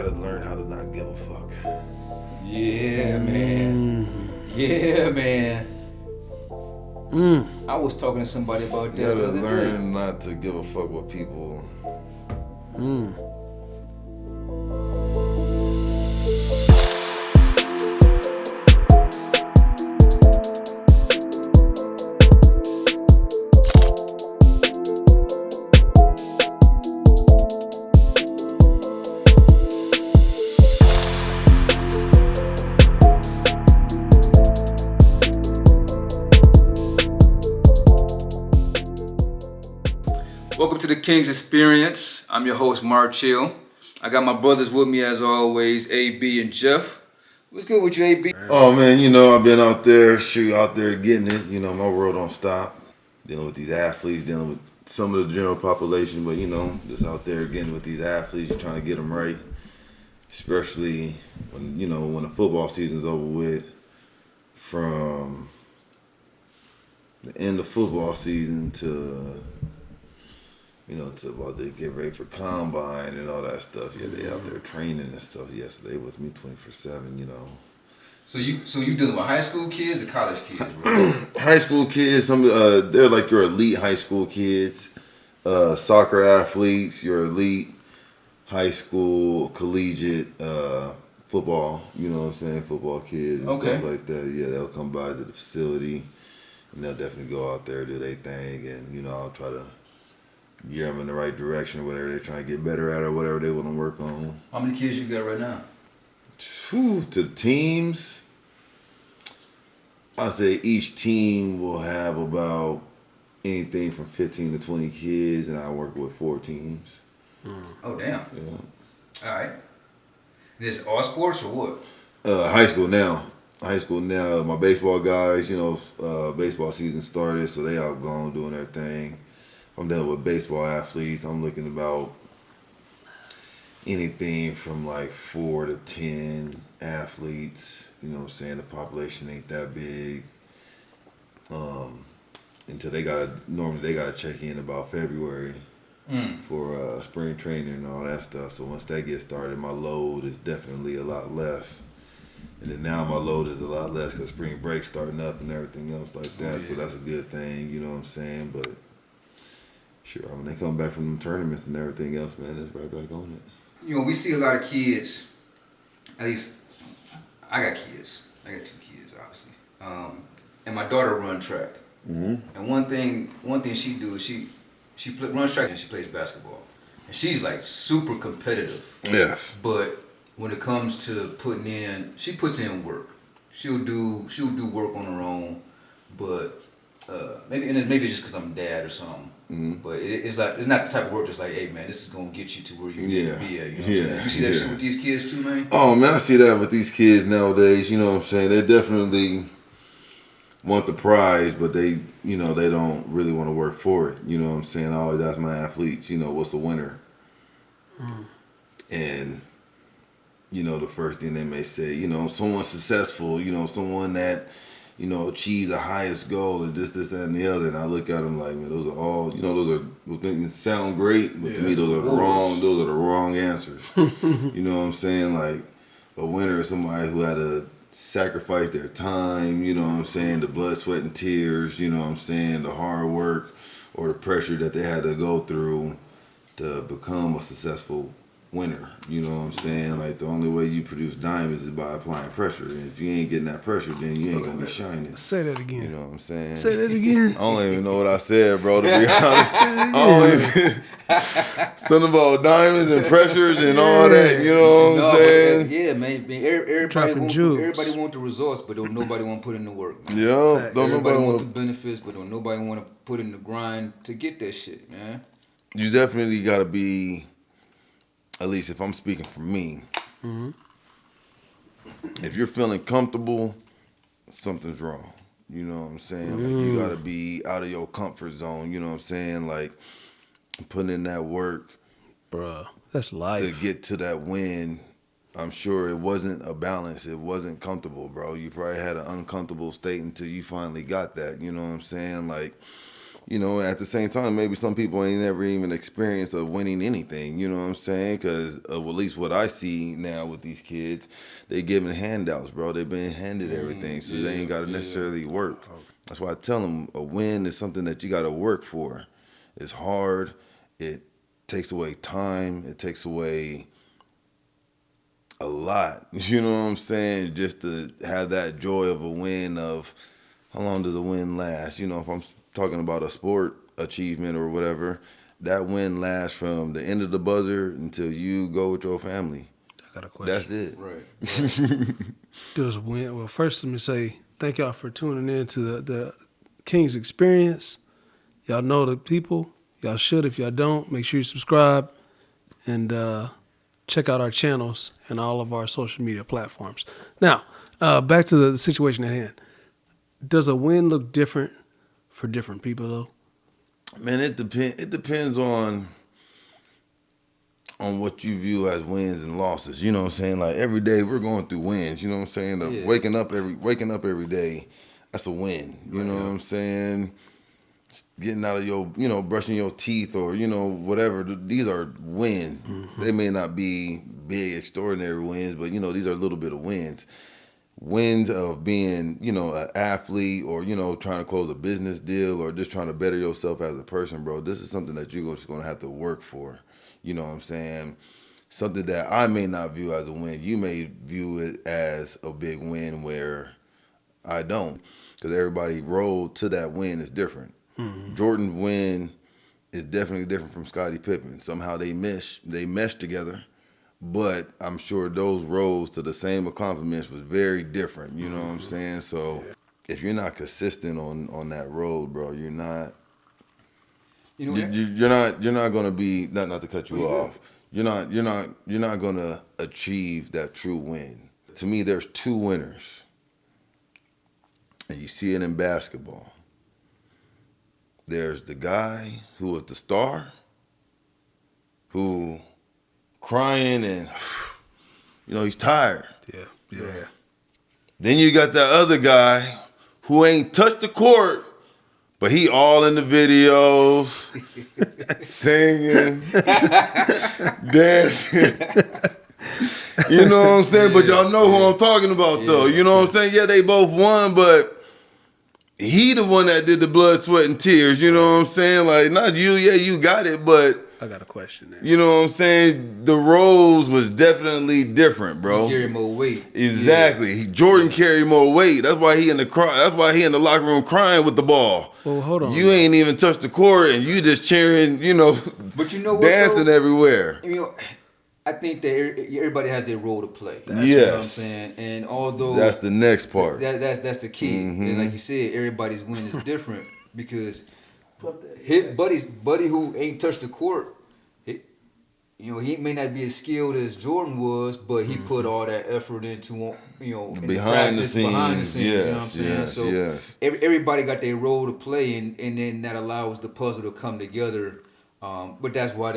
gotta learn how to not give a fuck. Yeah, man. Yeah, man. I was talking to somebody about that. You gotta learn not to give a fuck what people. Welcome to the King's Experience. I'm your host, Mark Chill. I got my brothers with me as always, AB and Jeff. What's good with you, AB? Oh man, I've been out there getting it. My world don't stop. Dealing with these athletes, dealing with some of the general population, but just out there getting with these athletes, you're trying to get them right. Especially when when the football season's over with, from the end of football season to to about to get ready for combine and all that stuff. Yeah, they out there training and stuff. Yesterday with me 24/7. So you dealing with high school kids or college kids, bro? High school kids. They're like your elite high school kids, soccer athletes. Your elite high school collegiate football. You know what I'm saying? Football kids and stuff like that. Yeah, they'll come by to the facility and they'll definitely go out there, do their thing, and I'll try to gear them in the right direction, whatever they're trying to get better at or whatever they want to work on. How many kids you got right now? To the teams, I'd say each team will have about anything from 15 to 20 kids, and I work with 4 teams. Oh, damn. Yeah. All right. This all sports or what? High school now. My baseball guys, baseball season started, so they out gone doing their thing. I'm dealing with baseball athletes. I'm looking about anything from like 4 to 10 athletes. You know what I'm saying? The population ain't that big. Until they gotta check in about February for spring training and all that stuff. So once that gets started, my load is definitely a lot less. And then now my load is a lot less because spring break's starting up and everything else like that. So that's a good thing, you know what I'm saying? But sure, when they come back from them tournaments and everything else, man, it's right back on it. We see a lot of kids, at least I got kids. I got 2 kids, obviously. And my daughter run track. Mm-hmm. And one thing she do is she runs track and she plays basketball. And she's like super competitive. Yes. But when it comes to she puts in work. She'll do work on her own, but maybe just because I'm dad or something. Mm-hmm. But it's not the type of work that's like, hey man, this is gonna get you to where you need to be at. You know what I'm saying? You see that shit with these kids too, man? Oh man, I see that with these kids nowadays. You know what I'm saying? They definitely want the prize, but they don't really want to work for it. You know what I'm saying? I always ask my athletes, what's the winner? And the first thing they may say, someone successful, someone that achieve the highest goal and this, that, and the other. And I look at them like, man, those are all, those sound great, but to me, those are the wrong answers. You know what I'm saying? Like, a winner is somebody who had to sacrifice their time, you know what I'm saying? The blood, sweat, and tears, you know what I'm saying? The hard work or the pressure that they had to go through to become a successful winner. You know what I'm saying? Like, the only way you produce diamonds is by applying pressure. And if you ain't getting that pressure, then you ain't gonna be shining. Say that again. You know what I'm saying? Say that again. I don't even know what I said, bro, to be honest. Something about diamonds and pressures and all that, you know what I'm saying? Yeah, man. Everybody want the results, but don't nobody want to put in the work, man. Yeah. Everybody want the benefits, but don't nobody want to put in the grind to get that shit, man. You definitely gotta be, at least if I'm speaking for me, if you're feeling comfortable, something's wrong. You know what I'm saying? Like, you gotta be out of your comfort zone. You know what I'm saying? Like, putting in that work, bruh. That's life. To get to that win. I'm sure it wasn't a balance. It wasn't comfortable, bro. You probably had an uncomfortable state until you finally got that. You know what I'm saying? Like, You know, at the same time, maybe some people ain't never even experienced of winning anything. You know what I'm saying? Because at least what I see now with these kids, they giving handouts, bro. They been handed everything, so they ain't got to necessarily work. That's why I tell them a win is something that you got to work for. It's hard. It takes away time. It takes away a lot. You know what I'm saying? Just to have that joy of a win of how long does a win last? You know, if I'm talking about a sport achievement or whatever, that win lasts from the end of the buzzer until you go with your family. I got a question. That's it. Right. Does win? Well, first let me say thank y'all for tuning in to the King's Experience. Y'all know the people. Y'all should. If y'all don't, make sure you subscribe and check out our channels and all of our social media platforms. Now, back to the situation at hand. Does a win look different for different people, though? Man, it depends on what you view as wins and losses. You know what I'm saying? Like every day we're going through wins. You know what I'm saying? Yeah. Waking up every day, that's a win. You know what I'm saying? Getting out of your, brushing your teeth or, whatever. These are wins. They may not be big, extraordinary wins, but, these are a little bit of wins. Wins of being, an athlete or, trying to close a business deal or just trying to better yourself as a person, bro. This is something that you're just going to have to work for. You know what I'm saying? Something that I may not view as a win. You may view it as a big win where I don't. Because everybody road to that win is different. Jordan's win is definitely different from Scottie Pippen. Somehow they mesh together. But I'm sure those roads to the same accomplishments was very different. You know what I'm saying? So if you're not consistent on that road, bro, you're not. You're not gonna be not to cut you off. You're not gonna achieve that true win. To me, there's two winners, and you see it in basketball. There's the guy who was the star, who crying and he's tired. Yeah. Then you got that other guy who ain't touched the court, but he all in the videos, singing, dancing. You know what I'm saying? But y'all know who I'm talking about, though. You know what I'm saying? Yeah, they both won, but he the one that did the blood, sweat, and tears. You know what I'm saying? Like, not you. Yeah, you got it, but I got a question there. you know what I'm saying? The roles was definitely different, bro. He carried more weight. Exactly. Jordan carried more weight. That's why he in the locker room crying with the ball. Well, hold on. You ain't even touched the court, and you just cheering. But you know what? dancing everywhere. I think that everybody has their role to play. Yes. You know what I'm saying? And although That's the next part. That's the key. And like you said, everybody's win is different because buddy who ain't touched the court, he may not be as skilled as Jordan was, but he put all that effort into in Behind the scenes. Yes, you know what I'm saying? Yes, So yes. everybody got their role to play, and then that allows the puzzle to come together. But that's why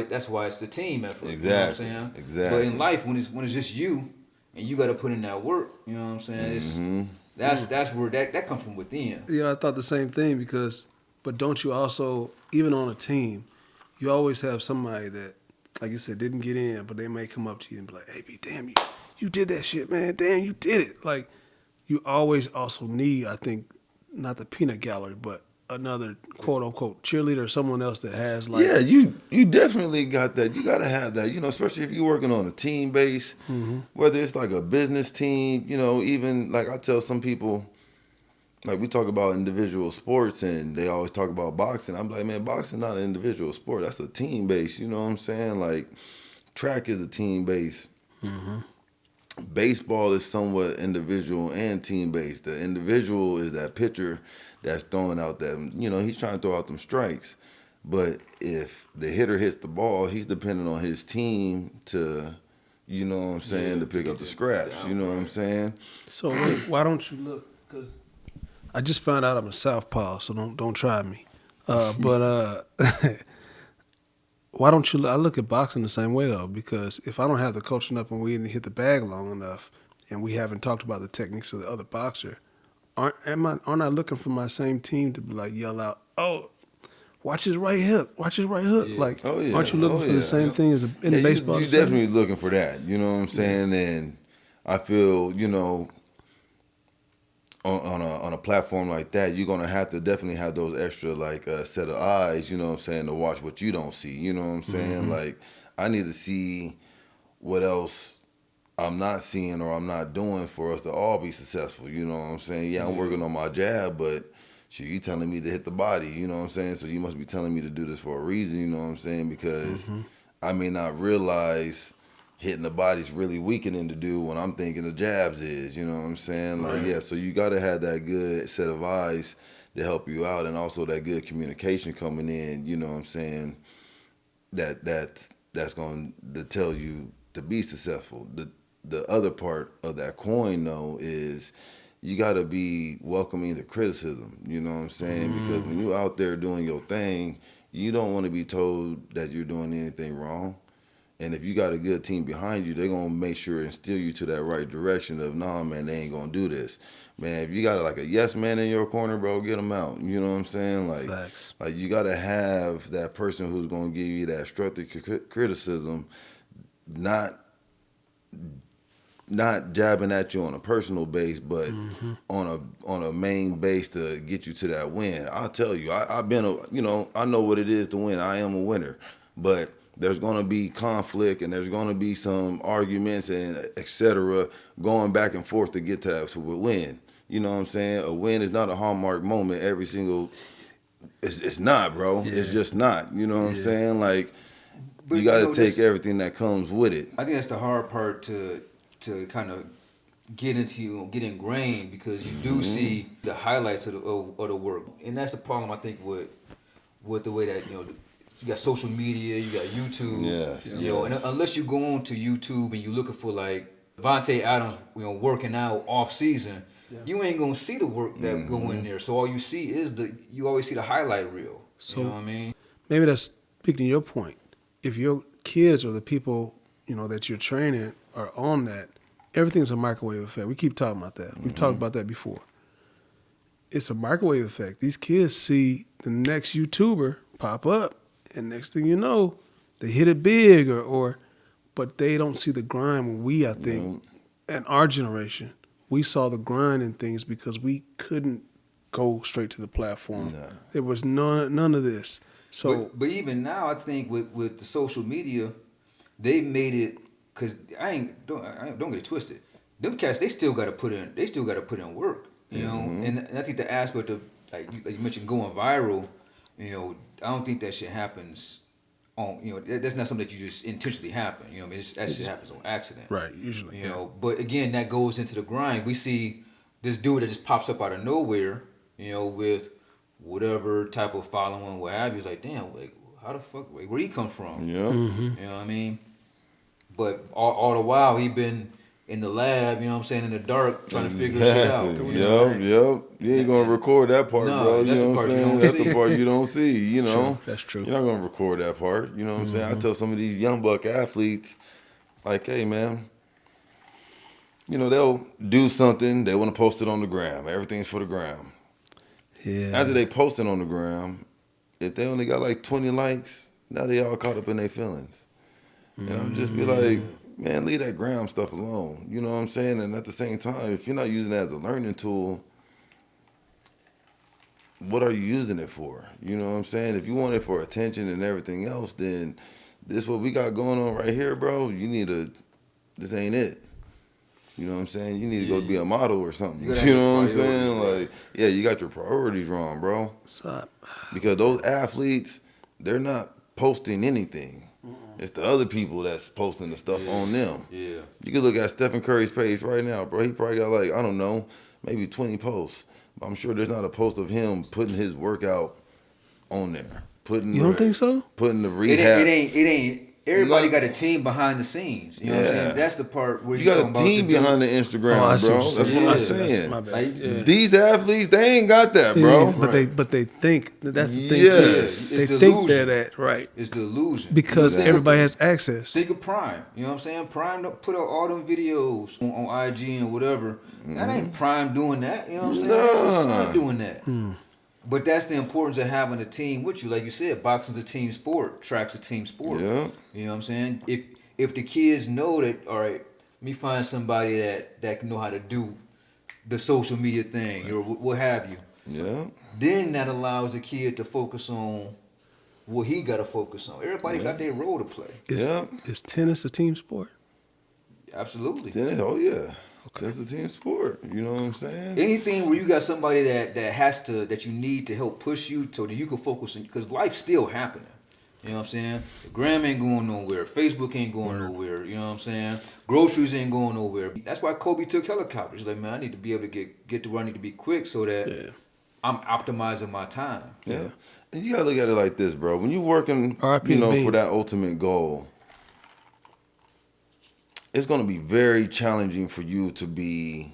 it's the team effort. Exactly. You know what I'm saying? Exactly. But in life, when it's just you and you got to put in that work, you know what I'm saying? That's where that comes from within. Yeah, I thought the same thing but don't you also, even on a team, you always have somebody that, like you said, didn't get in, but they may come up to you and be like, "Hey, B, damn, you did that shit, man. Damn, you did it." Like, you always also need, I think, not the peanut gallery, but another quote unquote cheerleader or someone else that has like you definitely got that. You got to have that, especially if you're working on a team base, whether it's like a business team, even like I tell some people, like we talk about individual sports and they always talk about boxing. I'm like, man, boxing not an individual sport. That's a team base. You know what I'm saying? Like track is a team base. Baseball is somewhat individual and team based. The individual is that pitcher that's throwing out that, he's trying to throw out them strikes. But if the hitter hits the ball, he's depending on his team to, you know what I'm saying, to pick up the scraps. You know what I'm saying? So why don't you look? Because I just found out I'm a southpaw, so don't try me. But why don't you? I look at boxing the same way though, because if I don't have the coaching up and we didn't hit the bag long enough, and we haven't talked about the techniques of the other boxer, aren't I looking for my same team to be like yell out, "Oh, watch his right hook, watch his right hook. Yeah. Like, Oh, yeah. aren't you looking Oh, for yeah. the same thing as in Yeah, baseball? you the same? definitely looking for that. You know what I'm saying? And I feel, you know, on a platform like that, you're gonna have to definitely have those extra like set of eyes. You know what I'm saying, to watch what you don't see. You know what I'm saying? Like, I need to see what else I'm not seeing or I'm not doing for us to all be successful. You know what I'm saying? Yeah, I'm working on my jab, but shit, you telling me to hit the body. You know what I'm saying? So you must be telling me to do this for a reason. You know what I'm saying? Because I may not realize hitting the body's really weakening to do when I'm thinking the jabs is. You know what I'm saying? Like, yeah, so you got to have that good set of eyes to help you out, and also that good communication coming in. You know what I'm saying? That's going to tell you to be successful. The other part of that coin though is you got to be welcoming the criticism. You know what I'm saying? Because when you're out there doing your thing, you don't want to be told that you're doing anything wrong. And if you got a good team behind you, they're going to make sure and steer you to that right direction of, nah, man, they ain't going to do this. Man, if you got like a yes man in your corner, bro, get them out. You know what I'm saying? Like, Facts. like you got to have that person who's going to give you that constructive criticism, not jabbing at you on a personal base, but on a main base to get you to that win. I'll tell you, I've been I know what it is to win. I am a winner, but there's going to be conflict and there's going to be some arguments and et cetera going back and forth to get to that win. You know what I'm saying? A win is not a hallmark moment every single. It's not, bro. Yeah. It's just not. You know what I'm saying? Like, But you got to know, take everything that comes with it. I think that's the hard part to kind of get get ingrained, because you do see the highlights of the work, and that's the problem I think with the way that you got social media, you got YouTube, Yes, and unless you go on to YouTube and you're looking for like Devontae Adams, working out off season, you ain't gonna see the work that go in there. So all you see is you always see the highlight reel. So- You know what I mean? Maybe that's speaking to your point. If your kids or the people that you're training are on that, everything's a microwave effect. We keep talking about that. We've talked about that before. It's a microwave effect. These kids see the next YouTuber pop up, and next thing you know, they hit it big, but they don't see the grind. When we, I think, in our generation, we saw the grind in things because we couldn't go straight to the platform. Nah. There was none of this. So But even now, I think with the social media, they made it, because don't get it twisted. Them cats, they still got to put in work, And I think the aspect of like you mentioned going viral, I don't think that shit happens on that's not something that you just intentionally happen. That shit happens on accident. right, usually, But again, that goes into the grind. We see this dude that just pops up out of nowhere, with whatever type of following, what have you. It's like, damn, like, how the fuck, like, where he come from? Yeah. You know what I mean? But all the while, he been in the lab, in the dark, trying to figure shit out. Exactly. Yep. You ain't gonna record that part, No, bro. You that's know the what part I'm you saying? don't That's see. the part you don't see, That's true. You're not gonna record that part. You know what I'm saying? I tell some of these young buck athletes, like, hey man, they'll do something, they wanna post it on the gram. Everything's for the gram. Yeah. After they post it on the gram, if they only got like 20 likes, now they all caught up in their feelings. And I'm just be like, man, leave that gram stuff alone. You know what I'm saying? And at the same time, if you're not using it as a learning tool, what are you using it for? You know what I'm saying? If you want it for attention and everything else, then this what we got going on right here, bro. This ain't it. You know what I'm saying? You need to go be a model or something. You gotta You have know what I'm priorities, saying? right. Like, yeah, you got your priorities wrong, bro. So, Because those athletes, they're not posting anything. It's the other people that's posting the stuff on them. Yeah. You can look at Stephen Curry's page right now, bro. He probably got like, I don't know, maybe 20 posts. But I'm sure there's not a post of him putting his workout on there. you don't think so? Putting the It rehab. ain't. Everybody No. got a team behind the scenes. You know what I'm Yeah. saying? That's the part where You you're got talking a about team behind the Instagram, I see bro. what That's you're what saying. I'm Yeah, saying. my bad. Like, Yeah. These athletes, they ain't got that, bro. Yeah, but they think that's the thing Yes. too. It's They the think illusion. they're that, right? It's the illusion. Because Exactly. everybody has access. Think of Prime. You know what I'm saying? Prime put out all them videos on IG and whatever. That ain't Prime doing that. You know what I'm saying? That's his son doing that. But that's the importance of having a team with you. Like you said, boxing's a team sport, track's a team sport. Yeah. You know what I'm saying? If the kids know that, all right, let me find somebody that can know how to do the social media thing or what have you. Yeah. Then that allows the kid to focus on what he got to focus on. Everybody got their role to play. Is tennis a team sport? Absolutely. Tennis, oh yeah. That's a team sport. You know what I'm saying? Anything where you got somebody that you need to help push you so that you can focus on, because life's still happening. You know what I'm saying? The gram ain't going nowhere. Facebook ain't going nowhere. You know what I'm saying? Groceries ain't going nowhere. That's why Kobe took helicopters. Like, man, I need to be able to get to where I need to be quick so that I'm optimizing my time. Yeah. And you gotta look at it like this, bro. When you're working, R.I.P. for that ultimate goal, it's gonna be very challenging for you to be.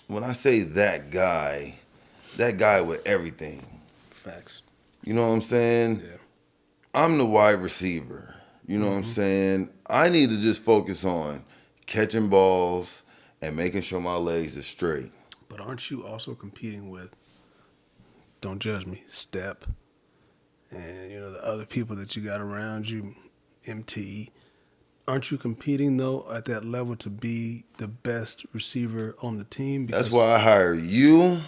When I say that guy with everything. Facts. You know what I'm saying? Yeah. I'm the wide receiver. You know what I'm saying? I need to just focus on catching balls and making sure my legs are straight. But aren't you also competing with, don't judge me, Step, and the other people that you got around you, MT? Aren't you competing though at that level to be the best receiver on the team? That's why I hire you.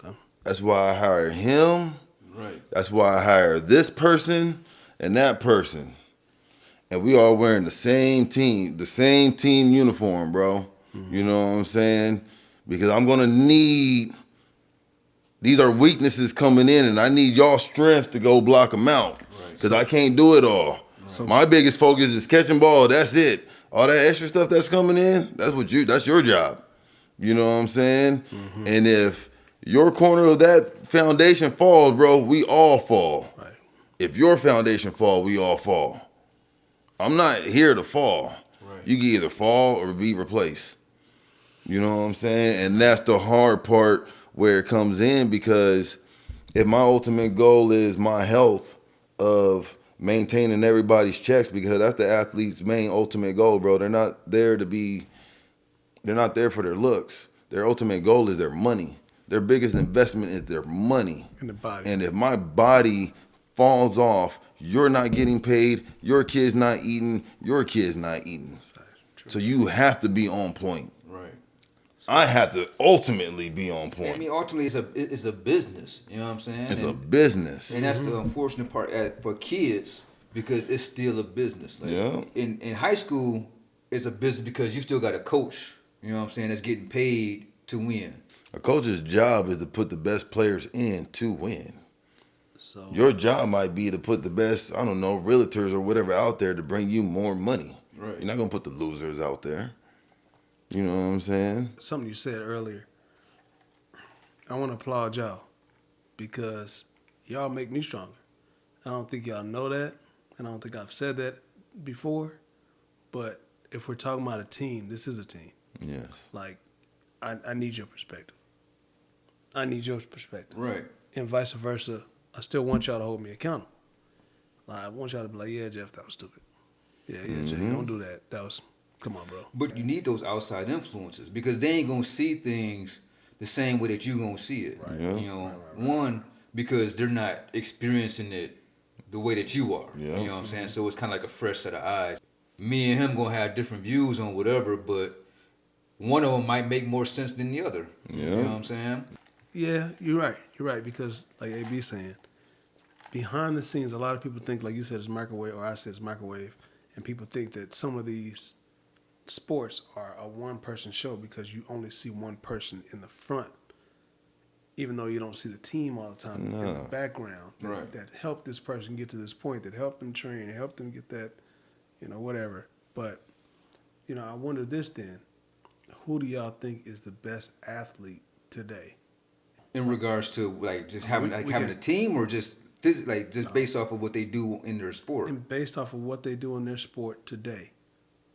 Okay. That's why I hire him. Right. That's why I hire this person and that person. And we all wearing the same team uniform, bro. You know what I'm saying? Because I'm gonna need, these are weaknesses coming in, and I need y'all strength to go block them out. Because I can't do it all. So my biggest focus is catching ball. That's it. All that extra stuff that's coming in, that's your job. You know what I'm saying? And if your corner of that foundation falls, bro, we all fall. Right. If your foundation fall, we all fall. I'm not here to fall. Right. You can either fall or be replaced. You know what I'm saying? And that's the hard part where it comes in, because if my ultimate goal is my health of maintaining everybody's checks, because that's the athlete's main ultimate goal, bro. They're not there for their looks. Their ultimate goal is their money. Their biggest investment is their money. In the body. And if my body falls off, you're not getting paid, your kid's not eating, your kid's not eating. So you have to be on point. Right. I have to ultimately be on point. I mean, ultimately, it's a business. You know what I'm saying? It's a business. And that's the unfortunate part for kids, because it's still a business. Like, Yeah. In high school, it's a business because you still got a coach. You know what I'm saying? That's getting paid to win. A coach's job is to put the best players in to win. So Your job might be to put the best, I don't know, realtors or whatever out there to bring you more money. Right. You're not going to put the losers out there. You know what I'm saying? something you said earlier, I want to applaud y'all because y'all make me stronger. I don't think y'all know that, and I don't think I've said that before, but if we're talking about a team, this is a team. Yes. Like, I need your perspective. I need your perspective. Right. And vice versa, I still want y'all to hold me accountable. Like, I want y'all to be like, yeah, Jeff, that was stupid. Yeah, Jay, don't do that. That was, come on, bro. But you need those outside influences, because they ain't gonna see things the same way that you gonna see it. Right. Yeah. You know, one, because they're not experiencing it the way that you are. Yeah. You know what I'm saying? So it's kind of like a fresh set of eyes. Me and him gonna have different views on whatever, but one of them might make more sense than the other. Yeah. You know what I'm saying? Yeah, you're right. You're right, because like AB's saying, behind the scenes, a lot of people think, like you said, it's microwave, or I said it's microwave, and people think that some of these sports are a one-person show because you only see one person in the front, even though you don't see the team all the time in the background that helped this person get to this point, that helped them train, helped them get that, whatever. But, I wonder this then, who do y'all think is the best athlete today? In regards to like just having having a team, or just based off of what they do in their sport. And based off of what they do in their sport today,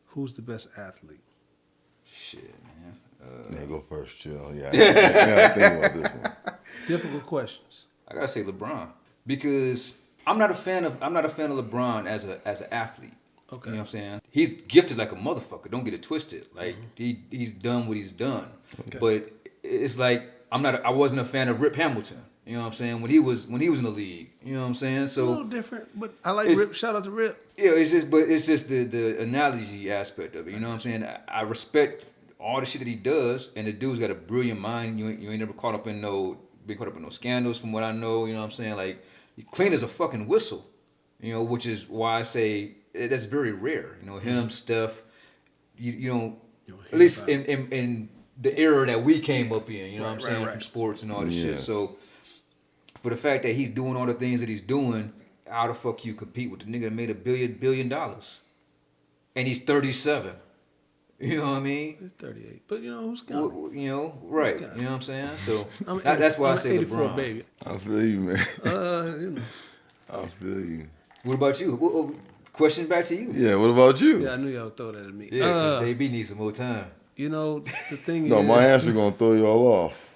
who's the best athlete? Shit, man. Yeah, go first, chill. Yeah, I gotta think about this one. Difficult questions. I gotta say LeBron, because I'm not a fan of LeBron as an athlete. Okay. You know what I'm saying? He's gifted like a motherfucker. Don't get it twisted. Like he's done what he's done. Okay. But it's like I wasn't a fan of Rip Hamilton. You know what I'm saying? When he was in the league. You know what I'm saying? A So little different, but I like It's- Rip. Shout out to Rip. yeah, it's just the analogy aspect of it. You know what I'm saying? I respect all the shit that he does, and the dude's got a brilliant mind. You ain't never been caught up in no scandals, from what I know. You know what I'm saying? Like, he clean as a fucking whistle. You know, which is why I say that's very rare. You know, him, Steph. You don't, at least in the era that we came up in. You know what I'm saying? From sports and all this shit. Yes. So for the fact that he's doing all the things that he's doing, how the fuck you compete with the nigga that made $1 billion? And he's 37. You know what I mean? He's 38, but you know who's counting? You know, right? got it? You know what I'm saying? So I'm that's why I I'm say 84 LeBron. baby. I feel you, man. You know. I feel you. What about you? Question back to you. Yeah, what about you? Yeah, I knew y'all would throw that at me. Yeah, because JB needs some more time. You know, the thing No, is, my answer gonna throw y'all off.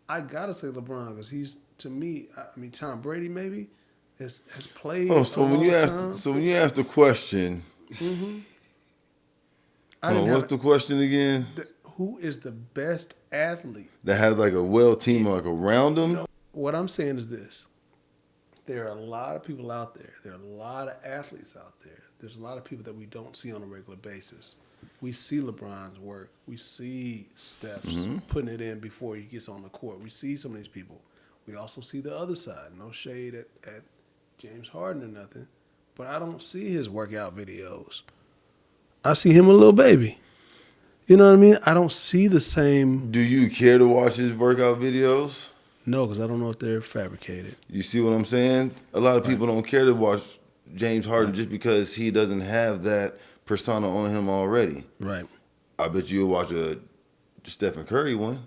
I gotta say LeBron because he's, to me, I mean, Tom Brady maybe has played. Oh, so a when long you time. ask the question, I didn't what's the question again? who is the best athlete? That has like a well team like around them. What I'm saying is this: there are a lot of people out there. There are a lot of athletes out there. There's a lot of people that we don't see on a regular basis. We see LeBron's work. We see Steph's putting it in before he gets on the court. We see some of these people. We also see the other side. No shade at James Harden or nothing, but I don't see his workout videos. I see him a little baby. You know what I mean? I don't see the same. Do you care to watch his workout videos? No, because I don't know if they're fabricated. You see what I'm saying? A lot of people don't care to watch James Harden just because he doesn't have that persona on him already. Right. I bet you'll watch a Stephen Curry one.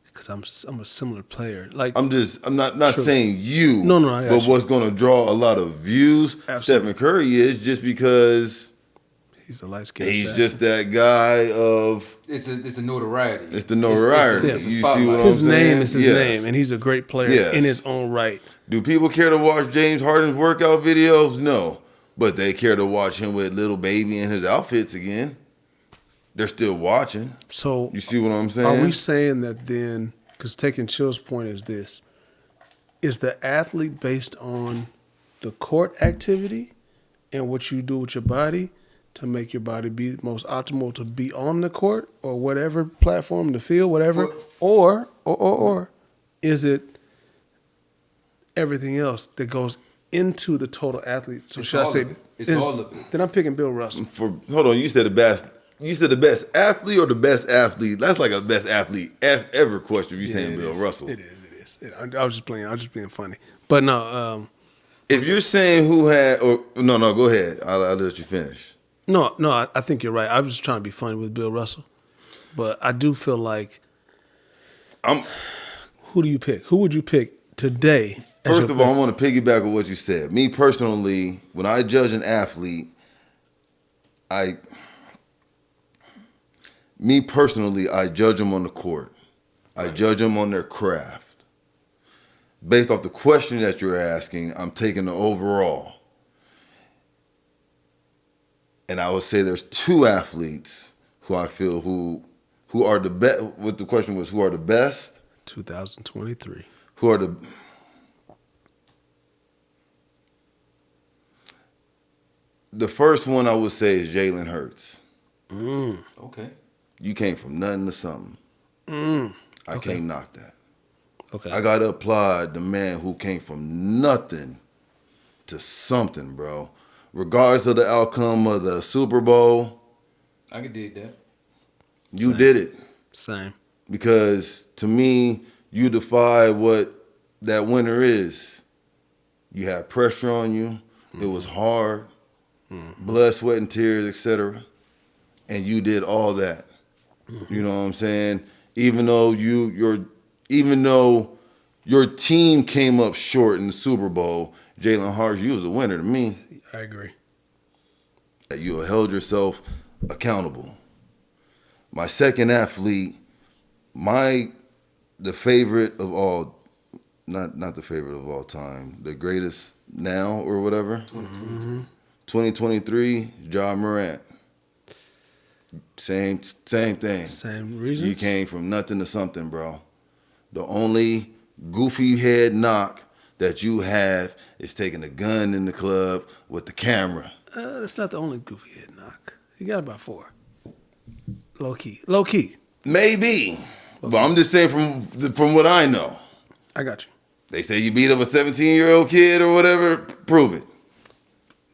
Because I'm a similar player. Like I'm not True. saying you. No, I got but you. what's going to draw a lot of views? Absolutely. Stephen Curry is just because he's the light skinned he's just that guy of. It's the notoriety. It's the notoriety. It's the You see spotlight. what I'm his saying? name is his Yes. name, and he's a great player Yes. in his own right. Do people care to watch James Harden's workout videos? No. But they care to watch him with little baby in his outfits again. They're still watching. So You see what I'm saying? are we saying that then, because taking Chill's point is this, is the athlete based on the court activity and what you do with your body to make your body be most optimal to be on the court or whatever platform, the field, whatever, or is it everything else that goes into the total athlete? So It's should I all say of it. It's all of it. Then I'm picking Bill Russell. Hold on, you said the best. You said the best athlete or the best athlete? That's like a best athlete ever question. If you saying it Bill is. Russell. It is. I was just playing. I was just being funny. But no, If you're saying who had, or no, go ahead. I'll let you finish. no. I think you're right. I was just trying to be funny with Bill Russell, but I do feel like, who do you pick? Who would you pick today? First of all, I want to piggyback on what you said. Me personally, when I judge an athlete, I judge them on the court. I judge them on their craft. Based off the question that you're asking, I'm taking the overall. And I would say there's two athletes who I feel who are the best. What the question was, who are the best? 2023. Who are the first one I would say is Jalen Hurts. Okay. You came from nothing to something. I can't knock that. Okay. I gotta applaud the man who came from nothing to something, bro. Regardless of the outcome of the Super Bowl, I can dig that. you Same. did it. Same. Because to me, you defy what that winner is. You had pressure on you. It was hard. Blood, sweat, and tears, etc. And you did all that. You know what I'm saying? Even though your team came up short in the Super Bowl, Jalen Hurts, you was the winner to me. I agree. You held yourself accountable. My second athlete, the favorite of all, not the favorite of all time, the greatest now or whatever. 2023, Ja Morant. Same thing. Same reason. You came from nothing to something, bro. The only goofy head knock that you have is taking a gun in the club with the camera. That's not the only goofy head knock. You got about 4. Low key. Maybe, but I'm just saying from what I know. I got you. They say you beat up a 17-year-old kid or whatever. Prove it.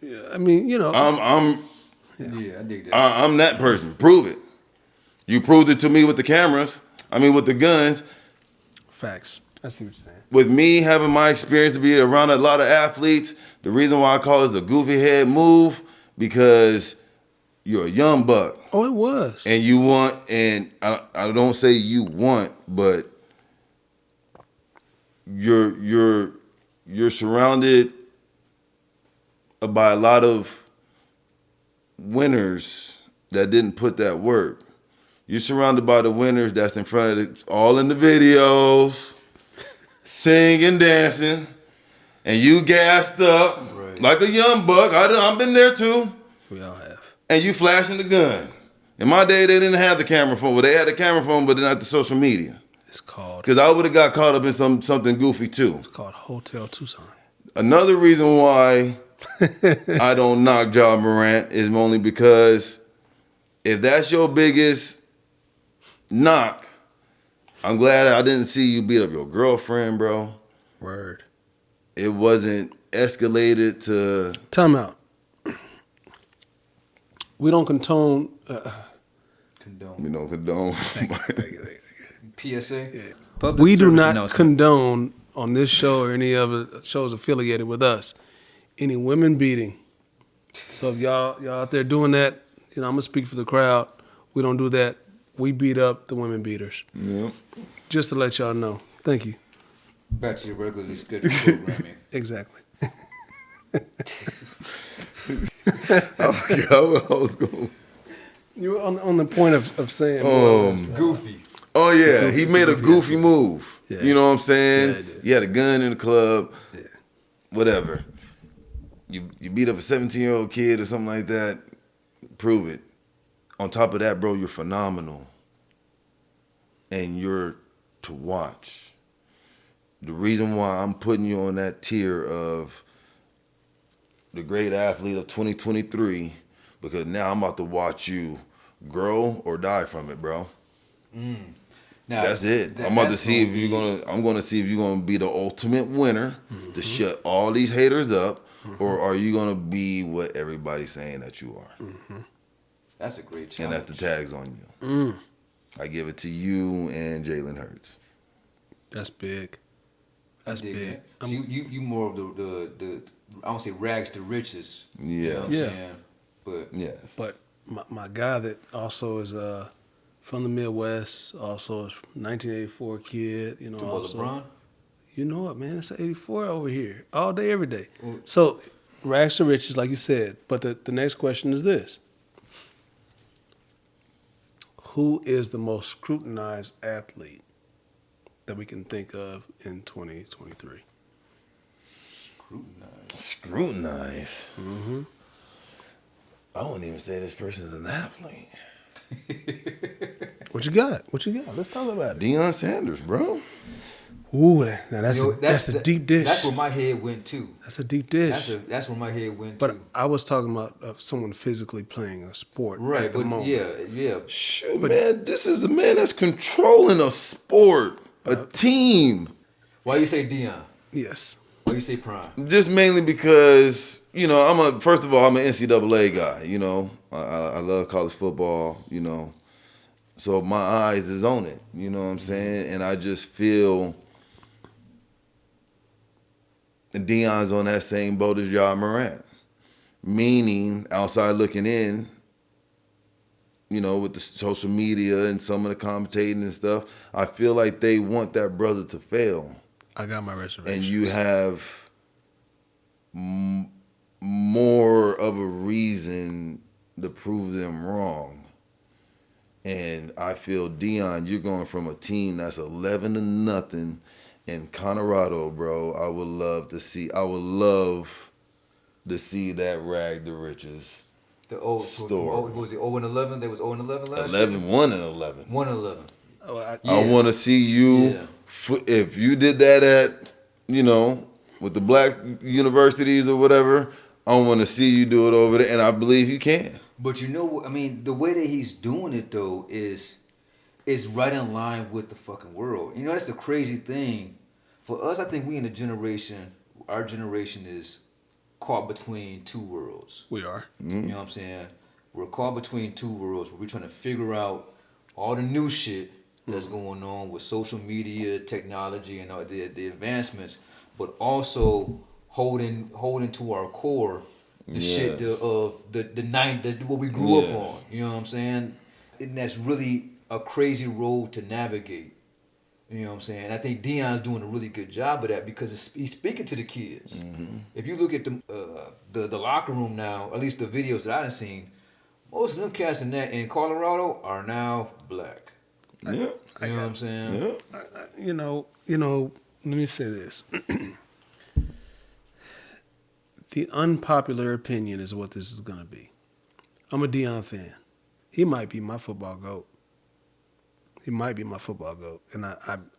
Yeah, I mean, Yeah, I dig that. I'm that person. Prove it. You proved it to me with the cameras. With the guns. Facts. I see what you're saying. With me having my experience to be around a lot of athletes, the reason why I call it a goofy head move, because you're a young buck. Oh, it was. And you want, and I don't say you want, but you're surrounded by a lot of winners that didn't put that work. You're surrounded by the winners that's in front of all in the videos, singing, dancing, and you gassed up like a young buck. I've been there too. We all have. And you flashing the gun. In my day, they didn't have the camera phone. Well, they had the camera phone, but not the social media. It's called. Because I would have got caught up in something goofy too. It's called Hotel Tucson. Another reason why I don't knock Ja Morant is only because if that's your biggest knock, I'm glad I didn't see you beat up your girlfriend, bro. Word. It wasn't escalated to... Time out. We don't condone... Condone. We don't condone. PSA? Yeah. Public We do service not announcement. condone on this show or any other shows affiliated with us any women beating. So if y'all out there doing that, I'm going to speak for the crowd. We don't do that. We beat up the women beaters. Yeah. Just to let y'all know. Thank you. Back to your regularly scheduled programming. Exactly. I forgot what I was going. You were on the point of saying Goofy. Oh yeah, he made a goofy move. Yeah. You know what I'm saying? Yeah, he did. You had a gun in the club. Yeah. Whatever. You beat up a 17-year-old kid or something like that. Prove it. On top of that, bro, you're phenomenal. And you're to watch. The reason why I'm putting you on that tier of the great athlete of 2023, because now I'm about to watch you grow or die from it, bro. Now, That's it. I'm about to see if you're gonna. I'm gonna see if you're gonna be the ultimate winner to shut all these haters up, or are you gonna be what everybody's saying that you are? That's a great And challenge. that's the tags on you. I give it to you and Jalen Hurts. That's big. That's Dig big. that. So you more of the I don't say rags to riches. You know what I'm Yeah. saying? But Yes. But my guy that also is from the Midwest, also is 1984 kid, about also. LeBron? You know it, man. It's an 84 over here, all day, every day. So, rags to riches, like you said. But the next question is this: who is the most scrutinized athlete that we can think of in 2023? Scrutinize. I wouldn't even say this person is an athlete. What you got? Let's talk about it. Deion Sanders, bro. Ooh, now that's Yo, a deep dish. That's where my head went too. That's a deep dish. That's where my head went But too. I was talking about someone physically playing a sport Right, at the but moment. yeah. Shoot, man, this is the man that's controlling a sport, a team. Why you say Dion? Yes. Why you say Prime? Just mainly because, first of all, I'm an NCAA guy, I love college football, So my eyes is on it, you know what I'm saying? And I just feel Deion's on that same boat as Ja Morant. Meaning, outside looking in, with the social media and some of the commentating and stuff, I feel like they want that brother to fail. I got my reservations. And you have more of a reason to prove them wrong. And I feel, Deion, you're going from a team that's 11-0 in Colorado, bro. I would love to see that rag to riches. The old Story. was it 0-11? There was 0-11 last 11, year. 1-11. 1-11. I want to see you. If you did that at, with the black universities or whatever, I want to see you do it over there, and I believe you can. But you know what? I mean, the way that he's doing it though is right in line with the fucking world. You know, that's the crazy thing. For us, I think we in the generation, our generation is caught between two worlds. We are. You know what I'm saying? We're caught between two worlds where we're trying to figure out all the new shit that's going on with social media, technology, and all the advancements, but also holding to our core the shit of what we grew up on. You know what I'm saying? And that's really a crazy road to navigate. You know what I'm saying? I think Deion's doing a really good job of that because he's speaking to the kids. Mm-hmm. If you look at the locker room now, at least the videos that I've seen, most of them cats in Colorado are now black. Yeah, you know what I'm saying? Yeah. Let me say this. The unpopular opinion is what this is going to be. I'm a Deion fan. He might be my football GOAT. He might be my football GOAT. And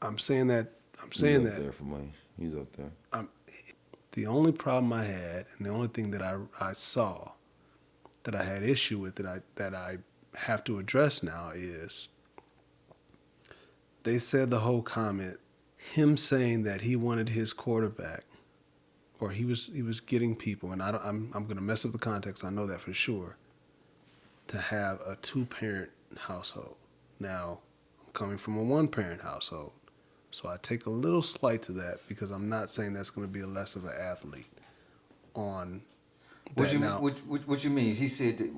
I'm saying that. He's up there for money. He's up there. The only problem I had, and the only thing that I saw that I had issue with that I have to address now is they said the whole comment, him saying that he wanted his quarterback, or he was getting people, and I'm going to mess up the context. I know that for sure. To have a 2-parent household. Now, I'm coming from a 1-parent household, so I take a little slight to that because I'm not saying that's going to be less of an athlete on. What you mean? He said that.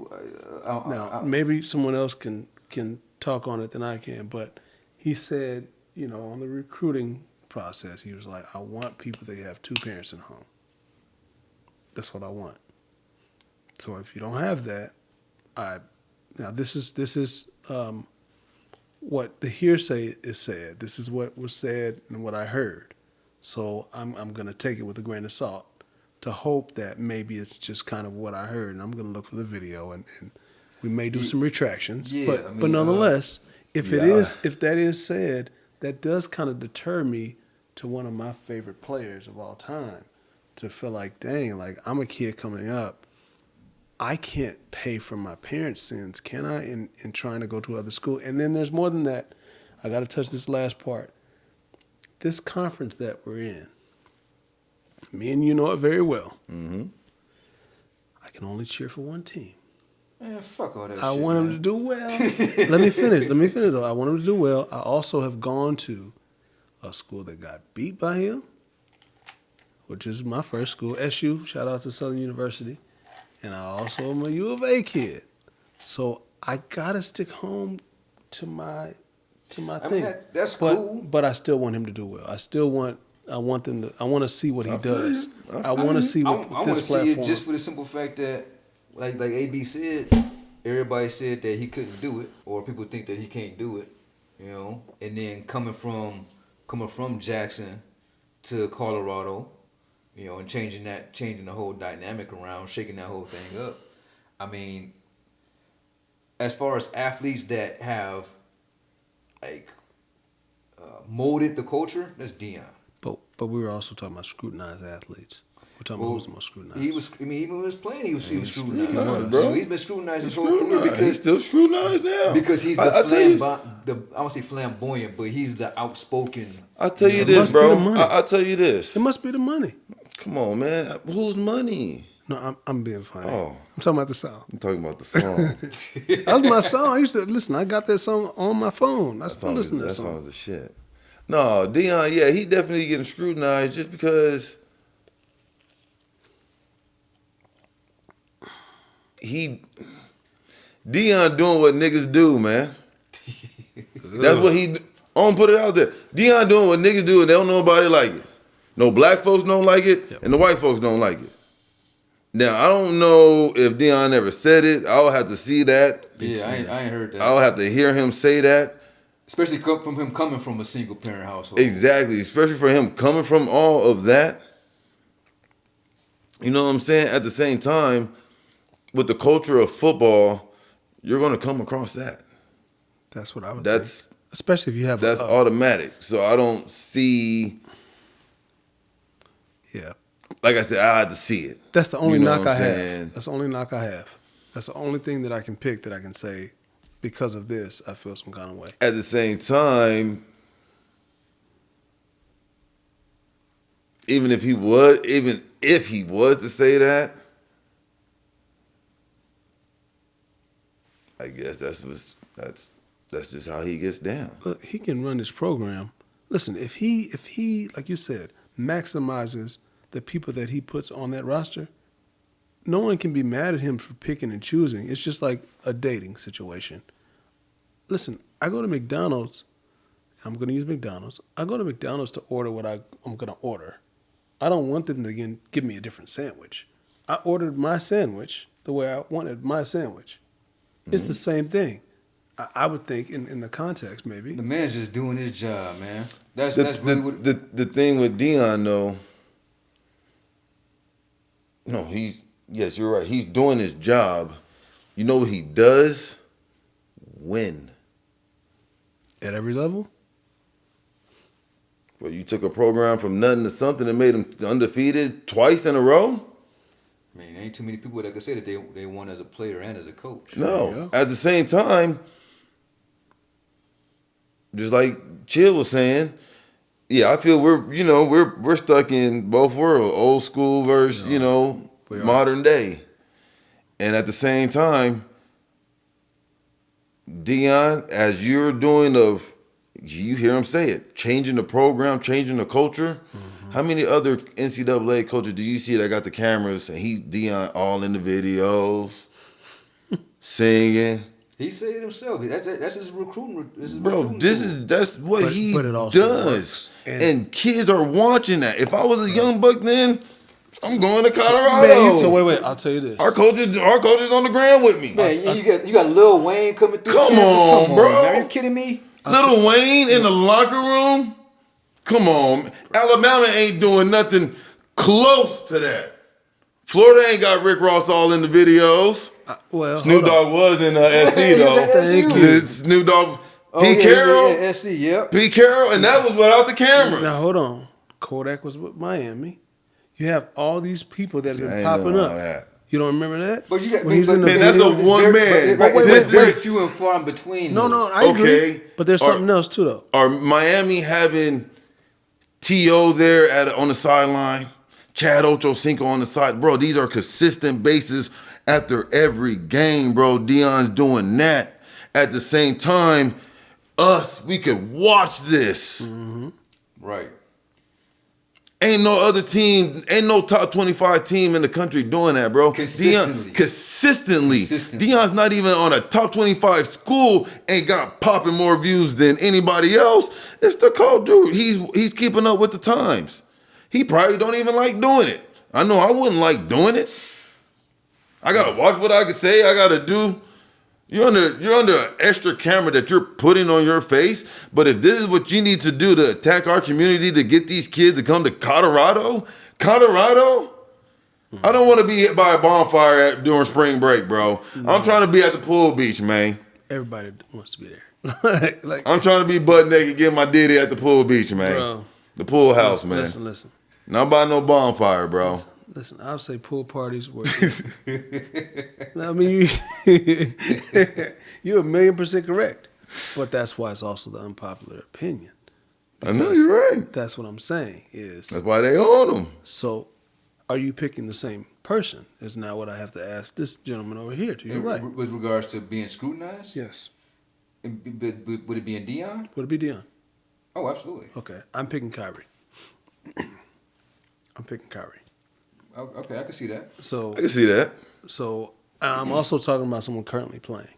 Now, maybe someone else can talk on it than I can, but he said, on the recruiting process, he was like, I want people that have 2 parents at home. That's what I want. So if you don't have that, this is what the hearsay is said. This is what was said and what I heard. So I'm going to take it with a grain of salt to hope that maybe it's just kind of what I heard, and I'm going to look for the video, and we may do some retractions. Yeah, but nonetheless, if that is said, that does kind of deter me to one of my favorite players of all time, to feel like, dang, like I'm a kid coming up. I can't pay for my parents' sins, can I, in trying to go to other school? And then there's more than that. I got to touch this last part. This conference that we're in, me and you know it very well. Mm-hmm. I can only cheer for one team. Man, fuck all that shit. I want him to do well. Let me finish though. I want him to do well. I also have gone to a school that got beat by him, which is my first school, SU. Shout out to Southern University. And I also am a U of A kid. So I gotta stick home to my thing. Mean, that's cool. But I still want him to do well. I want to see what he does. I want to see what this platform. I want to see it just for the simple fact that, like AB said, everybody said that he couldn't do it, or people think that he can't do it, And then coming from Jackson to Colorado, and changing the whole dynamic around, shaking that whole thing up. I mean, as far as athletes that have molded the culture, that's Deion. But we were also talking about scrutinized athletes. We're talking about who's the most scrutinized. Even when he was playing, he was scrutinized. Bro. So he's been scrutinized his whole career because he's still scrutinized now. Because he's I won't say flamboyant, but he's the outspoken. I tell you this, bro. I tell you this. It must be the money. Come on, man. Whose money? No, I'm being funny. Oh. I'm talking about the song. I'm talking about the song. That was my song. I used to listen. I got that song on my phone. I still listen to that song. That song's a shit. No, Deion, yeah, he definitely getting scrutinized just because Deion doing what niggas do, man. That's what he. I'm gonna put it out there. Deion doing what niggas do, and they don't know nobody like it. No black folks don't like it, and the white folks don't like it. Now I don't know if Deion ever said it. I'll have to see that. Yeah, I ain't heard that. I'll have to hear him say that. Especially from him coming from a single parent household. Exactly, especially for him coming from all of that. You know what I'm saying? At the same time, with the culture of football, you're going to come across that. That's what I would. especially if you have That's a, automatic. So I don't see. yeah. Like I said, I had to see it. That's the only You know knock what I I'm saying? have. That's the only knock I have. That's the only thing that I can pick that I can say because of this I feel some kind of way. At the same time, even if he was to say that, I guess that's just how he gets down. But he can run this program. Listen, if he like you said maximizes the people that he puts on that roster, no one can be mad at him for picking and choosing. It's just like a dating situation. Listen, I go to McDonald's. I'm going to use McDonald's. I go to McDonald's to order what I'm going to order. I don't want them to give me a different sandwich. I ordered my sandwich the way I wanted my sandwich. It's the same thing. I would think in the context maybe. The man's just doing his job, man. That's The, really what. the thing with Deion though, no, yes, you're right. He's doing his job. You know what he does? Win. At every level? Well, you took a program from nothing to something and made them undefeated twice in a row? I mean, ain't too many people that can say that they won as a player and as a coach. No. At the same time, just like Chill was saying, yeah, I feel we're stuck in both worlds, old school versus, modern day. And at the same time, Deion, as you're doing you hear him say it, changing the program, changing the culture. Mm-hmm. How many other NCAA coaches do you see that got the cameras and Deion all in the videos, singing? He said it himself. That's his recruiting. Bro, that's what he but it also does, and kids are watching that. If I was a young buck then, I'm going to Colorado. Man, so wait, I'll tell you this. Our coaches on the ground with me. Man, you got Lil Wayne coming through. Come on, bro. Man, are you kidding me? Lil Wayne in the locker room? Come on. Alabama ain't doing nothing close to that. Florida ain't got Rick Ross all in the videos. Snoop Dogg was in SC though. Thank you. Snoop Dogg, Pete Carroll. Yeah, SC, yep. Pete Carroll, and that was without the cameras. Now hold on. Kodak was with Miami. You have all these people that have been popping up. That. You don't remember that? But you got When he's in the that's a one man. It's very few and far in between. No, I agree. Okay. But there's something else too, though. Are Miami having T.O. there on the sideline? Chad Ochocinco on the side? Bro, these are consistent bases after every game, bro. Deion's doing that. At the same time, we could watch this. Mm-hmm. Right. Ain't no other team, ain't no top 25 team in the country doing that, bro. Consistently. Consistently. Deion's not even on a top 25 school, ain't got popping more views than anybody else. It's the coach, dude. He's keeping up with the times. He probably don't even like doing it. I know I wouldn't like doing it. I gotta watch what I can say. I gotta do. You're under an extra camera that you're putting on your face. But if this is what you need to do to attack our community to get these kids to come to Colorado, I don't want to be hit by a bonfire during spring break, bro. I'm trying to be at the pool beach, man. Everybody wants to be there. I'm trying to be butt naked, getting my ditty at the pool beach, man. Bro, the pool house, man. Listen. Not by no bonfire, bro. Listen, I'll say pool parties were. I mean, you're 1,000,000% correct, but that's why it's also the unpopular opinion. I know you're right. That's what I'm saying is. That's why they own them. So, are you picking the same person? Is now what I have to ask this gentleman over here. You're right. With regards to being scrutinized? Yes. Would it be in Deion? Would it be Deion? Oh, absolutely. Okay, I'm picking Kyrie. Oh, okay, I can see that. So I can see that. So I'm also talking about someone currently playing.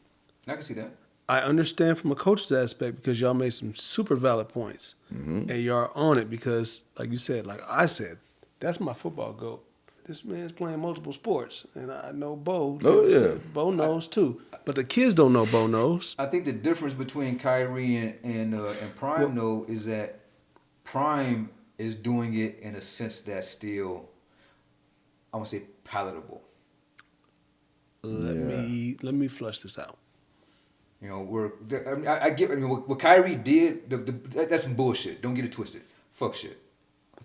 I can see that. I understand from a coach's aspect because y'all made some super valid points, and y'all are on it because, like you said, like I said, that's my football goat. This man's playing multiple sports, and I know Bo. Oh yeah, Bo knows too, but the kids don't know Bo knows. I think the difference between Kyrie and Prime though is that Prime is doing it in a sense that's still, I want to say, palatable. Let me flush this out. You know, I get, I mean, what Kyrie did, that's some bullshit. Don't get it twisted. Fuck shit.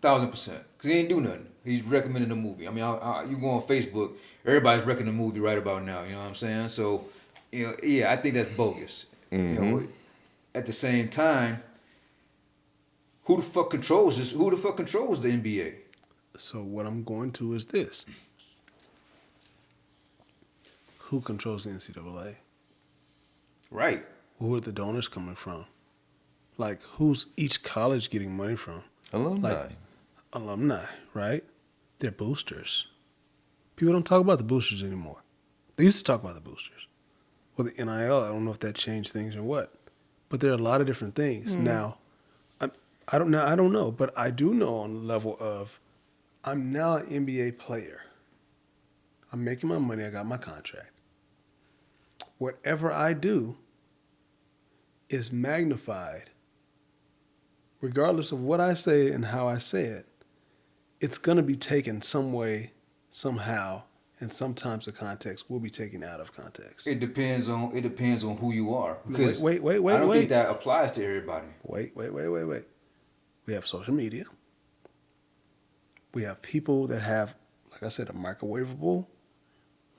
1,000%. Because he ain't do nothing. He's recommending a movie. I mean, you go on Facebook, everybody's recommending a movie right about now. You know what I'm saying? So, you know, yeah, I think that's bogus. You know, at the same time, who the fuck controls this? Who the fuck controls the NBA? So what I'm going to is this. Who controls the NCAA? Right. Who are the donors coming from? Like, who's each college getting money from? Alumni. Like, alumni, right? They're boosters. People don't talk about the boosters anymore. They used to talk about the boosters. Well, the NIL, I don't know if that changed things or what. But there are a lot of different things. Now, I don't know, but I do know on the level of I'm now an NBA player. I'm making my money. I got my contract. Whatever I do is magnified. Regardless of what I say and how I say it, it's going to be taken some way, somehow, and sometimes the context will be taken out of context. It depends on who you are. Because Wait, I don't think that applies to everybody. Wait. We have social media. We have people that have, like I said, a microwavable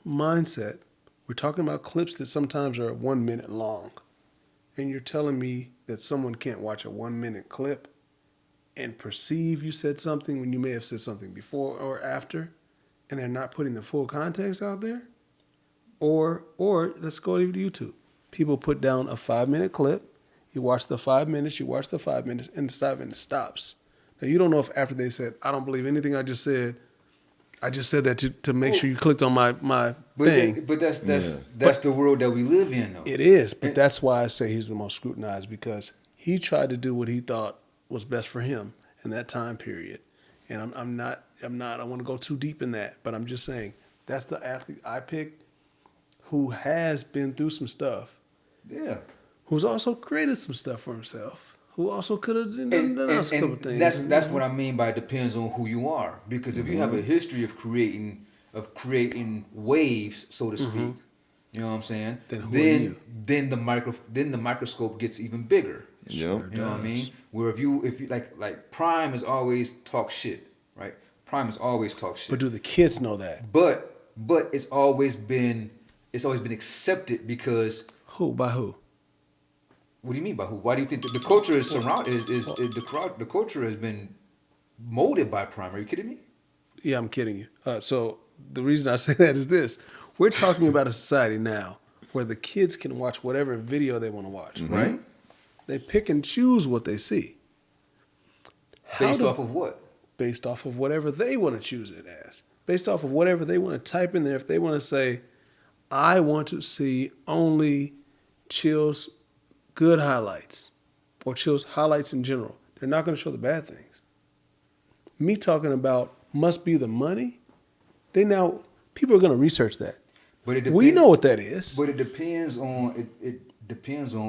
mindset. We're talking about clips that sometimes are 1 minute long. And you're telling me that someone can't watch a 1 minute clip and perceive you said something when you may have said something before or after, and they're not putting the full context out there? Or let's go to YouTube. People put down a 5 minute clip. You watch the 5 minutes, and the 5 minutes stops. Now, you don't know if after they said, I don't believe anything I just said that to make sure you clicked on my thing. But that's the world that we live in, though. It is, but that's why I say he's the most scrutinized, because he tried to do what he thought was best for him in that time period. And I'm not, I want to go too deep in that, but I'm just saying that's the athlete I picked who has been through some stuff. Yeah. Who's also created some stuff for himself. Who also could have done a couple things. That's what I mean by it depends on who you are. Because if you have a history of creating waves, so to speak, you know what I'm saying? Then the microscope gets even bigger. Yeah. You know what I mean? Where if you like Prime is always talk shit, right? Prime is always talk shit. But do the kids know that? But it's always been accepted because Who? By who? What do you mean by who? Why do you think the culture is the culture has been molded by Prime? Are you kidding me? Yeah, I'm kidding you. So the reason I say that is this. We're talking about a society now where the kids can watch whatever video they want to watch, right? They pick and choose what they see. Based off of what? Based off of whatever they want to choose it as. Based off of whatever they want to type in there. If they want to say, I want to see only Chill's good highlights or Chill's highlights in general, they're not going to show the bad things. Me talking about must be the money, people are going to research that. But we know what that is. But it depends on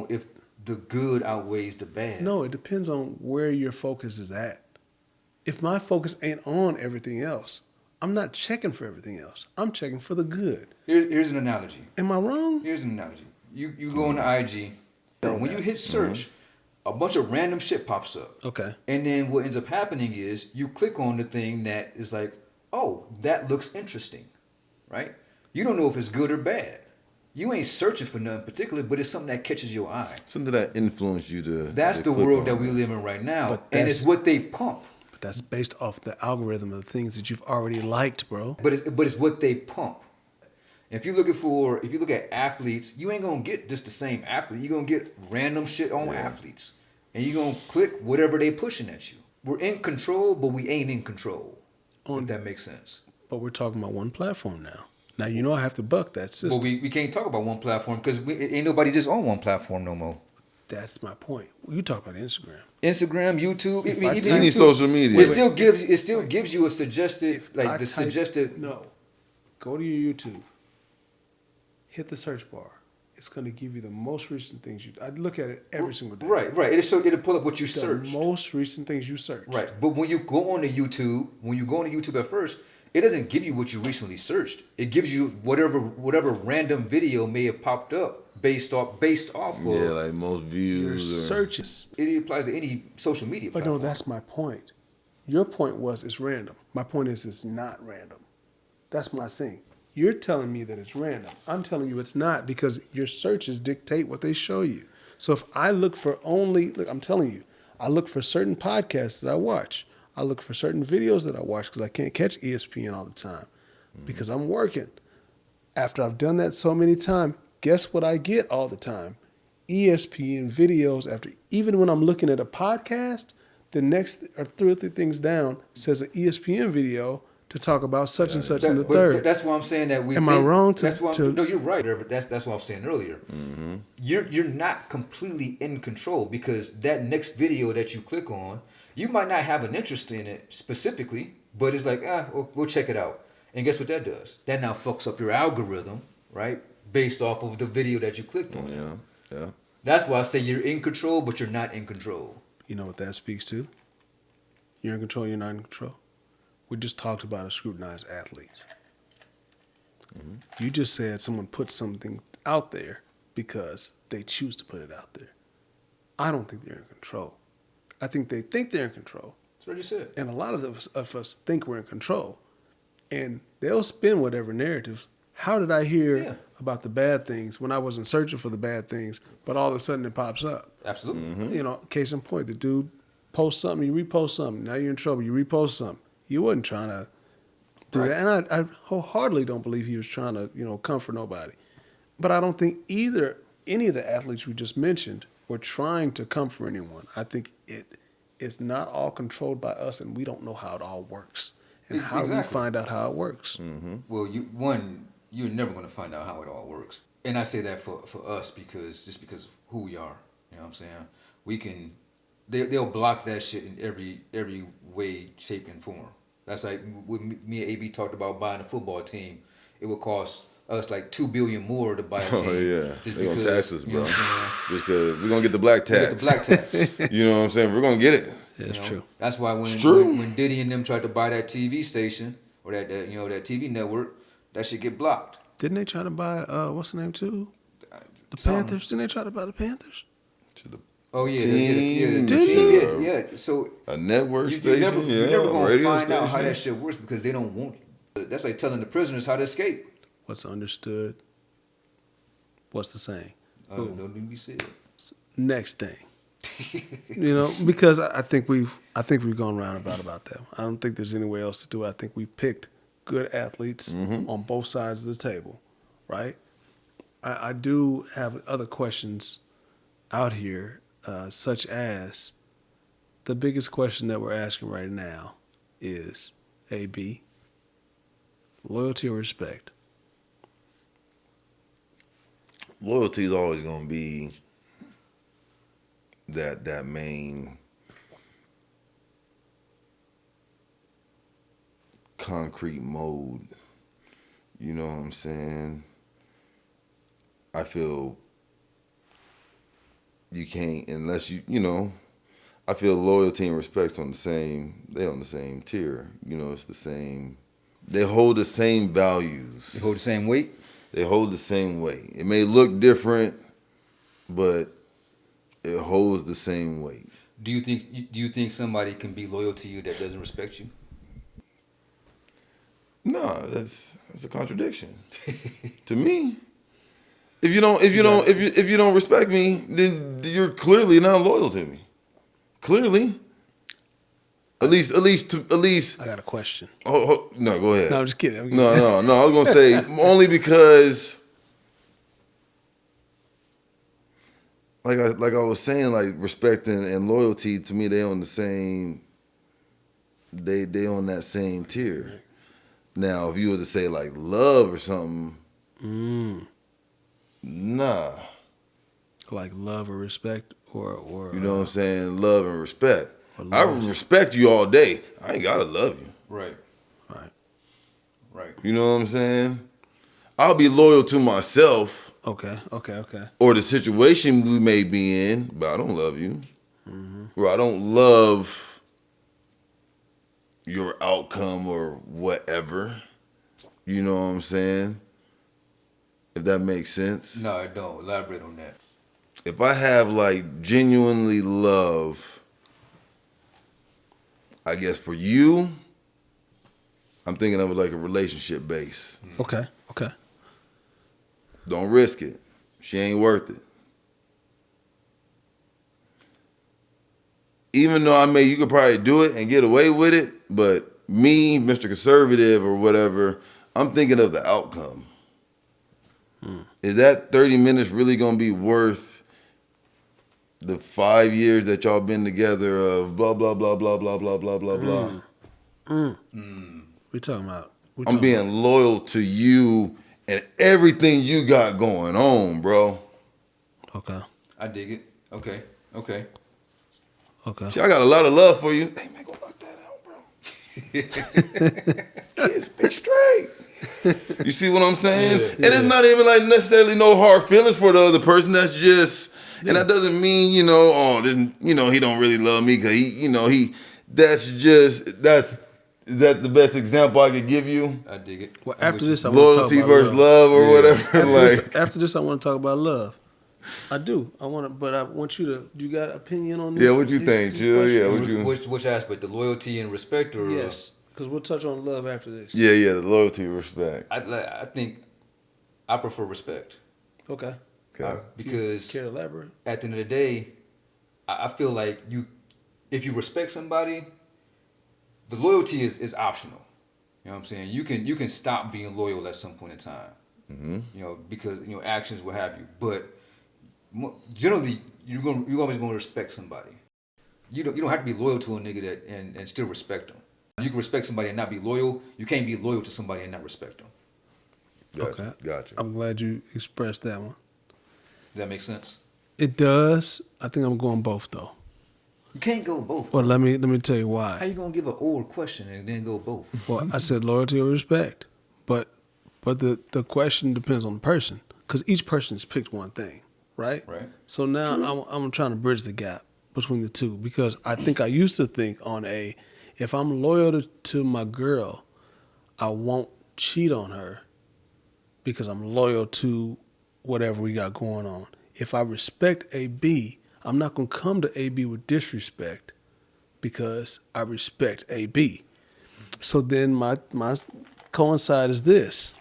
if the good outweighs the bad. No, it depends on where your focus is at. If my focus ain't on everything else, I'm not checking for everything else. I'm checking for the good. Here's an analogy. Am I wrong? Here's an analogy. You go on the IG, when you hit search, a bunch of random shit pops up. Okay. And then what ends up happening is you click on the thing that is like, oh, that looks interesting, right? You don't know if it's good or bad. You ain't searching for nothing particular, but it's something that catches your eye. Something that influenced you to. That's the world that we live in right now, and it's what they pump. But that's based off the algorithm of the things that you've already liked, bro. But it's what they pump. If you look at athletes, you ain't gonna get just the same athlete. You're gonna get random shit on athletes, and you're gonna click whatever they pushing at you. We're in control, but we ain't in control. If that makes sense. But we're talking about one platform now. Now, you know I have to buck that system. But we can't talk about one platform because ain't nobody just on one platform no more. That's my point. You talk about Instagram. Instagram, YouTube, even Any YouTube, social media. It still gives you a suggested No. Go to your YouTube. Hit the search bar. It's going to give you the most recent things I look at it every single day. Right. It'll pull up what you searched. The most recent things you search. Right. But when you go on to YouTube, at first, it doesn't give you what you recently searched. It gives you whatever random video may have popped up based off of like most Your views. searches. it applies to any social media But platform. no, that's my point. Your point was it's random. My point is it's not random. That's my saying. You're telling me that it's random. I'm telling you it's not because your searches dictate what they show you. So if I look for look, I'm telling you, I look for certain podcasts that I watch. I look for certain videos that I watch because I can't catch ESPN all the time because I'm working. After I've done that so many times, guess what I get all the time? ESPN videos after, even when I'm looking at a podcast, the next or 2 or 3 things down says an ESPN video to talk about such and such and the But third. that's why I'm saying that we. Am I wrong to- That's why no, you're right. But that's what I was saying earlier. Mm-hmm. You're not completely in control because that next video that you click on, you might not have an interest in it specifically, but it's like we'll check it out. And guess what that does? That now fucks up your algorithm, right? Based off of the video that you clicked on. Yeah. That's why I say you're in control, but you're not in control. You know what that speaks to? You're in control, you're not in control. We just talked about a scrutinized athlete. You just said someone put something out there because they choose to put it out there. I don't think they're in control. I think they think they're in control. That's what you said. And a lot of us think we're in control. And they'll spin whatever narratives. How did I hear about the bad things when I wasn't searching for the bad things, but all of a sudden it pops up? Absolutely. You know, case in point, the dude posts something, you repost something. Now you're in trouble, you repost something. You wasn't trying to do that. And I wholeheartedly don't believe he was trying to, comfort nobody. But I don't think any of the athletes we just mentioned were trying to comfort anyone. I think it is not all controlled by us, and we don't know how it all works. And how do we find out how it works? Well, you're never going to find out how it all works. And I say that for us because of who we are. You know what I'm saying? They'll block that shit in every way, shape, and form. That's like when me and AB talked about buying a football team. It would cost us like $2 billion more to buy a team. Oh yeah, Just they're gonna because, tax us, you bro. know what I'm saying? Because we're gonna get the black tax. Get the black tax. You know what I'm saying? We're gonna get it. Yeah, it's true. That's why when Diddy and them tried to buy that TV station or that TV network, that shit get blocked. Didn't they try to buy, what's the name too? The Something. Panthers? Didn't they try to buy the Panthers? To the Oh yeah, team, the Did team, yeah. So a network you're station. never gonna radio find out how station. that shit works because they don't want. That's like telling the prisoners how to escape. What's understood? What's the saying? Don't need to be said. Next thing. Because I think we've gone roundabout about that. I don't think there's any way else to do it. I think we picked good athletes on both sides of the table, right? I do have other questions out here, such as the biggest question that we're asking right now is AB, loyalty or respect? Loyalty is always gonna be that main concrete mode. You know what I'm saying? I feel you can't unless I feel loyalty and respect's on the same tier. It's the same. They hold the same values. They hold the same weight. They hold the same weight. It may look different, but it holds the same weight. Do you think somebody can be loyal to you that doesn't respect you? No, that's a contradiction. To me, if you don't respect me, then you're clearly not loyal to me. Clearly, at least. I got a question. No, go ahead. No, I'm just kidding. No. I was gonna say only because, like I was saying, like respect and loyalty to me, they on the same. They on that same tier. Now, if you were to say like love or something, nah. Like love or respect or You know what I'm saying? Love and respect. Or I love. respect you all day. I ain't gotta love you. Right. Right. You know what I'm saying? I'll be loyal to myself Okay. or the situation we may be in, but I don't love you. Or I don't love your outcome or whatever. You know what I'm saying? if that makes sense. No, I don't. Elaborate on that. If I have like genuinely love, I guess for you, I'm thinking of it like a relationship base. Okay. Okay. Don't risk it. She ain't worth it. Even though you could probably do it and get away with it, but me, Mr. Conservative or whatever, I'm thinking of the outcome. Is that 30 minutes really gonna be worth the 5 years that y'all been together of blah blah blah blah blah blah blah blah blah? We talking about? I'm being loyal to you and everything you got going on, bro. Okay. I dig it. Okay. Okay. Okay. See, I got a lot of love for you. Hey man, go knock that out, bro. Kids, be straight. You see what I'm saying? And it's not even like necessarily no hard feelings for the other person. That's just, and that doesn't mean, he don't really love me because is that the best example I could give you? I dig it. Well, I'm after with this, I you. want to talk Loyalty about versus love or whatever. After this, I want to talk about love. I do. I want to, but I want you to. You got an opinion on this? Yeah, what you think, Jill? Yeah, what you? Which aspect? The loyalty and respect, or Yes, because we'll touch on love after this. Yeah, the loyalty, respect. I think I prefer respect. Okay. Okay. Because Care to elaborate? at the end of the day, I feel like if you respect somebody, the loyalty is optional. You know what I'm saying? You can stop being loyal at some point in time. Mm-hmm. Because actions will have you. But generally, you're always going to respect somebody. You don't have to be loyal to a nigga and still respect them. You can respect somebody and not be loyal. You can't be loyal to somebody and not respect them. Gotcha. I'm glad you expressed that one. Does that make sense? It does. I think I'm going both though. You can't go both. Well, let me tell you How why. you gonna give an old question and then go both? Well, I said loyalty or respect, but the question depends on the person because each person's picked one thing, right? Right. So now I'm trying to bridge the gap between the two because I think I used to think if I'm loyal to my girl, I won't cheat on her because I'm loyal to whatever we got going on. If I respect AB, I'm not going to come to AB with disrespect because I respect AB. So then my coincide is this.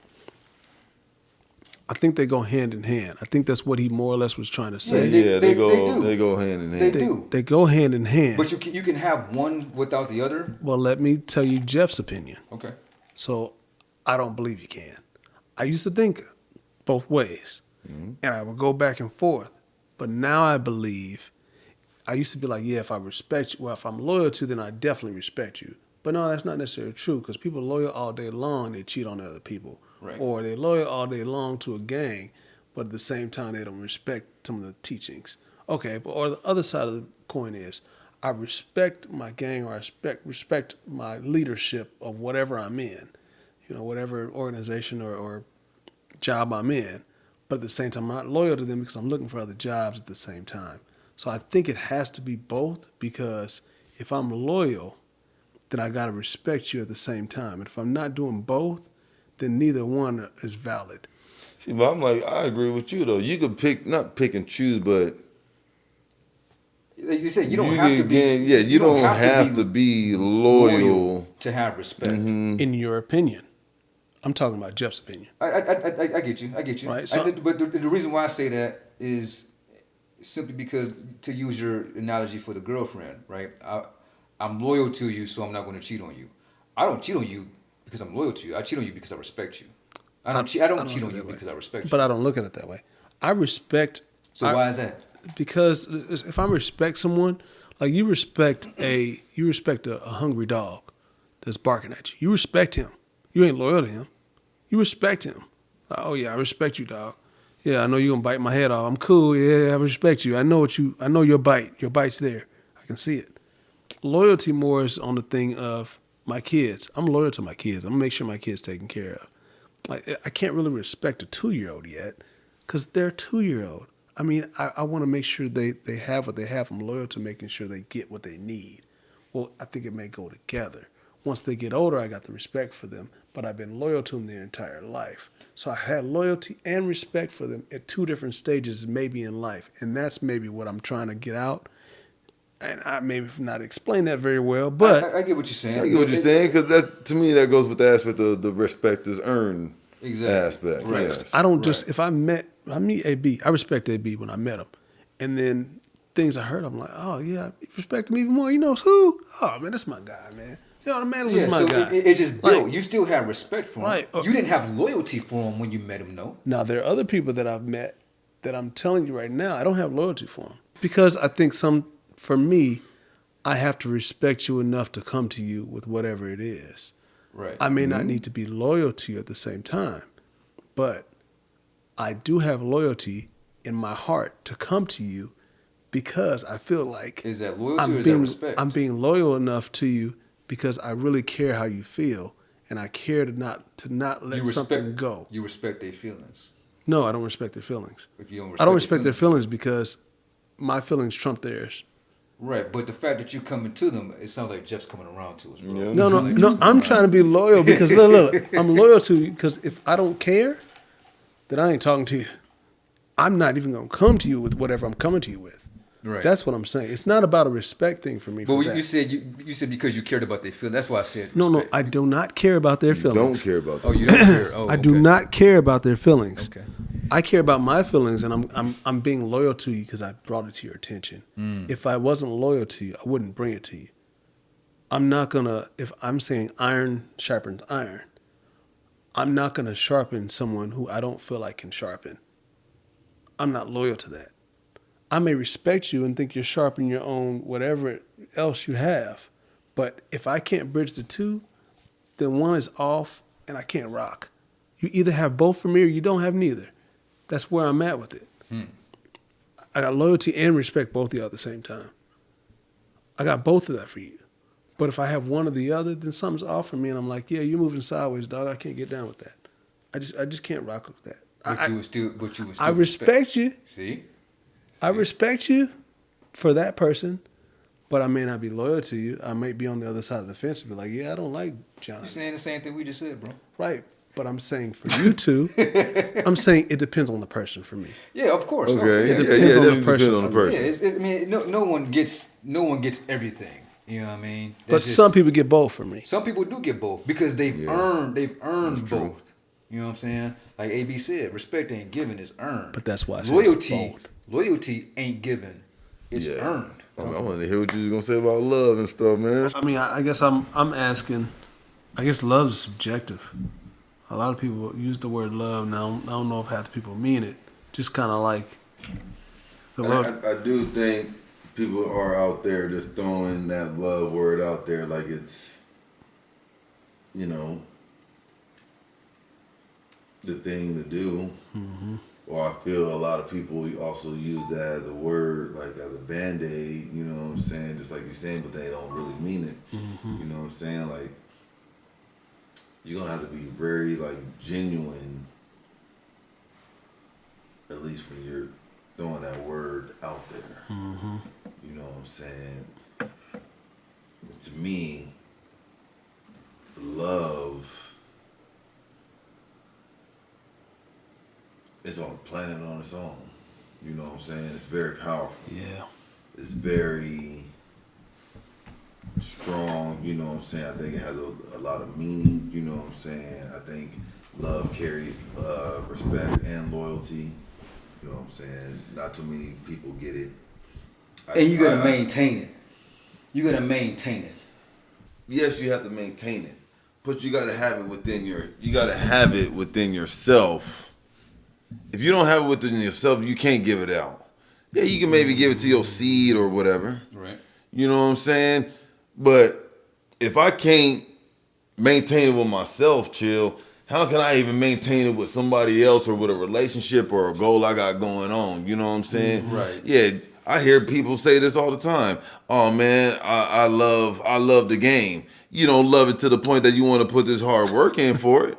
I think they go hand in hand. I think that's what he more or less was trying to say. They go do. They go hand in hand. They do. They go hand in hand. But you can have one without the other. Well, let me tell you Jeff's opinion. Okay. So I don't believe you can. I used to think both ways, and I would go back and forth. But now I believe, I used to be like, yeah, if I respect you, well, if I'm loyal to you, then I definitely respect you. But no, that's not necessarily true because people are loyal all day long, they cheat on other people. Right. Or they're loyal all day long to a gang, but at the same time, they don't respect some of the teachings. Okay, but or the other side of the coin is, I respect my gang or I respect my leadership of whatever I'm in, whatever organization or job I'm in. But at the same time, I'm not loyal to them because I'm looking for other jobs at the same time. So I think it has to be both because if I'm loyal, then I got to respect you at the same time. And if I'm not doing both, then neither one is valid. See, but I'm like, I agree with you though. You could not pick and choose, but You said you don't have to be. You don't have to be loyal to have respect. In your opinion. I'm talking about Jeff's opinion. I get you. Right, so- But the reason why I say that is simply because, to use your analogy for the girlfriend, right? I'm loyal to you, so I'm not going to cheat on you. I don't cheat on you because I'm loyal to you. I cheat on you because I respect you. I don't cheat on you because I respect you. But I don't look at it that way. I respect. So why is that? Because if I respect someone, like you respect a hungry dog that's barking at you. You respect him. You ain't loyal to him. You respect him. Like, oh yeah, I respect you, dog. Yeah, I know you're gonna bite my head off. I'm cool. Yeah, I respect you. I know your bite. Your bite's there. I can see it. Loyalty more is on the thing of my kids. I'm loyal to my kids. I'm gonna make sure my kids taken care of. Like I can't really respect a 2-year-old yet, because they're a 2-year-old. I mean, I want to make sure they have what they have. I'm loyal to making sure they get what they need. Well, I think it may go together. Once they get older, I got the respect for them, but I've been loyal to them their entire life. So I had loyalty and respect for them at two different stages maybe in life. And that's maybe what I'm trying to get out. And I maybe not explain that very well, but I get what you're saying. I get what you're saying, because that, to me, that goes with the aspect of the respect is earned aspect. Right. Yes. I don't just, if I meet AB, I respect AB when I met him. And then things I heard, I'm like, oh yeah, I respect him even more. You know who? Oh man, that's my guy, man. You know, the man was my so guy. it just built. Like, You still have respect for him. Right. You didn't have loyalty for him when you met him, no? Now, there are other people that I've met that I'm telling you right now, I don't have loyalty for them. Because I think for me, I have to respect you enough to come to you with whatever it is. Right. I may not need to be loyal to you at the same time, but I do have loyalty in my heart to come to you because I feel like Is that loyalty or is that respect? I'm being loyal enough to you because I really care how you feel, and I care to not let something go. You respect their feelings. No, I don't respect their feelings. If you don't I don't respect their feelings because my feelings trump theirs. Right, but the fact that you coming to them, it sounds like Jeff's coming around to us, bro. Yeah. No, I'm trying to be loyal because look, I'm loyal to you because if I don't care, then I ain't talking to you. I'm not even gonna come to you with whatever I'm coming to you with. Right. That's what I'm saying. It's not about a respect thing for me. But for you that. said you said because you cared about their feelings. That's why I said No, respect. I do not care about their feelings. Don't care about that. Oh, you don't care. Oh, I do okay. not care about their feelings. Okay. I care about my feelings, and I'm being loyal to you because I brought it to your attention. If I wasn't loyal to you, I wouldn't bring it to you. I'm not gonna. If I'm saying iron sharpens iron, I'm not gonna sharpen someone who I don't feel like can sharpen. I'm not loyal to that. I may respect you and think you're sharp in your own whatever else you have, but if I can't bridge the two, then one is off and I can't rock. You either have both for me or you don't have neither. That's where I'm at with it. I got loyalty and respect both of you at the same time. I got both of that for you. But if I have one or the other, then something's off for me and I'm like, yeah, you're moving sideways, dog. I can't get down with that. I just can't rock with that. But you would still I respect you. See? I respect you for that person, but I may not be loyal to you. I might be on the other side of the fence and be like, yeah, I don't like John. You're saying the same thing we just said, bro. Right. But I'm saying for you two, I'm saying it depends on the person for me. Yeah, of course. Okay. It Yeah, depends on the definitely person. depends on the Yeah, person. I mean, no one gets everything. You know what I mean? But That's just- some people get both from me. some people do get both because they've earned That's true. both. You know what I'm saying? Like AB said, respect ain't given, it's earned. But that's why I say it's both. Loyalty ain't given, it's Yeah. earned. I want to hear what you was gonna say about love and stuff, man. I mean, I guess I'm asking. I guess love is subjective. A lot of people use the word love now. I don't know if half the people mean it. Just kind of like the love. I do think people are out there just throwing that love word out there like it's, you know, the thing to do. Or I feel a lot of people also use that as a word, like as a band-aid, you know what I'm saying? Just like you're saying, but they don't really mean it. You know what I'm saying? Like, you're gonna have to be very like genuine, at least when you're throwing that word out there. You know what I'm saying? To me, love is on a planet on its own. You know what I'm saying? It's very powerful. Yeah. It's very strong, you know what I'm saying? I think it has a lot of meaning, you know what I'm saying? I think love carries respect and loyalty, you know what I'm saying? Not too many people get it. And you gotta maintain it. You gotta maintain it. Yes, you have to maintain it, but you gotta have it within yourself. If you don't have it within yourself, you can't give it out. Yeah, you can maybe give it to your seed or whatever. Right. You know what I'm saying? But if I can't maintain it with myself, chill, how can I even maintain it with somebody else or with a relationship or a goal I got going on? You know what I'm saying? Right. Yeah, I hear people say this all the time. Oh man, I love the game. You don't love it to the point that you want to put this hard work in for it.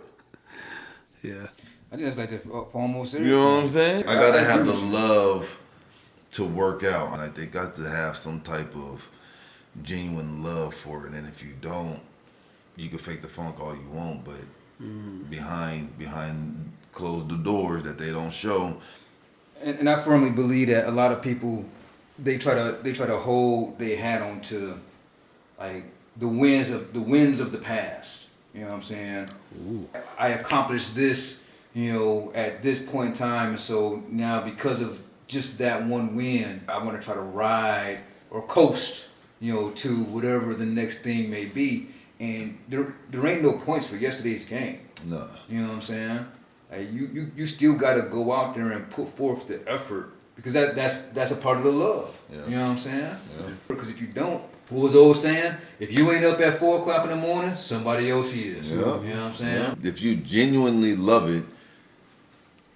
Yeah. I think that's like that for almost You everything. know what I'm saying? I gotta have the agree with you. love to work out, and I think I got to have some type of genuine love for it. And if you don't, you can fake the funk all you want, but behind closed the doors that they don't show. And I firmly believe that a lot of people they try to hold their hat on to like the wins of the past. You know what I'm saying? Ooh. I accomplished this, at this point in time, and so now because of just that one win, I want to try to ride or coast, to whatever the next thing may be. And there ain't no points for yesterday's game. No. You know what I'm saying? Like you still got to go out there and put forth the effort because that's a part of the love. Yeah. You know what I'm saying? Yeah. Because if you don't, what was the old saying? If you ain't up at 4 o'clock in the morning, somebody else is. Yeah. You know what I'm saying? Yeah. If you genuinely love it,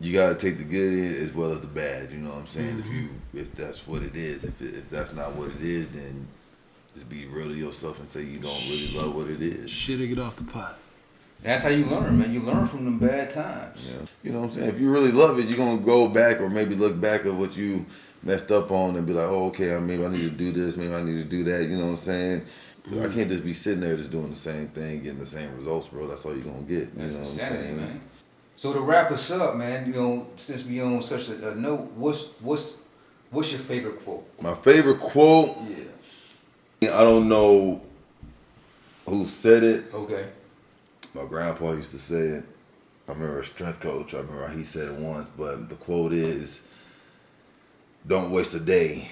you gotta take the good in as well as the bad. You know what I'm saying? If that's what it is, if that's not what it is, then just be real to yourself and say you don't really love what it is. Shit to get off the pot. That's how you learn, man. You learn from them bad times. Yeah. You know what I'm saying? If you really love it, you're gonna go back or maybe look back at what you messed up on and be like, oh, okay, maybe I need to do this, maybe I need to do that. You know what I'm saying? I can't just be sitting there just doing the same thing, getting the same results, bro. That's all you're gonna get. You That's know what I'm insanity, saying? man. So to wrap us up, man, since we on such a note, what's your favorite quote? My favorite quote, Yeah. I don't know who said it. Okay. My grandpa used to say it. I remember a strength coach. I remember he said it once, but the quote is, "Don't waste a day.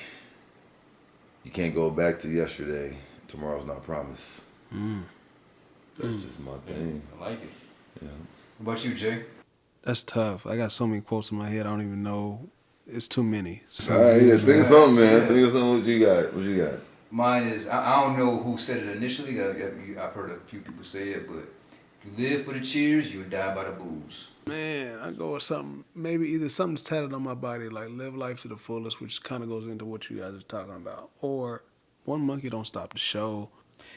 You can't go back to yesterday. Tomorrow's not promised." That's just my thing. I like it. Yeah. What about you, Jay? That's tough. I got so many quotes in my head. I don't even know. It's too many. All right, yeah. Think of something, man. Yeah. Think of something. What you got? What you got? Mine is I don't know who said it initially. I've heard a few people say it, but you live for the cheers, you'll die by the booze. Man, I go with something. Maybe either something's tatted on my body, like live life to the fullest, which kind of goes into what you guys are talking about, or one monkey don't stop the show.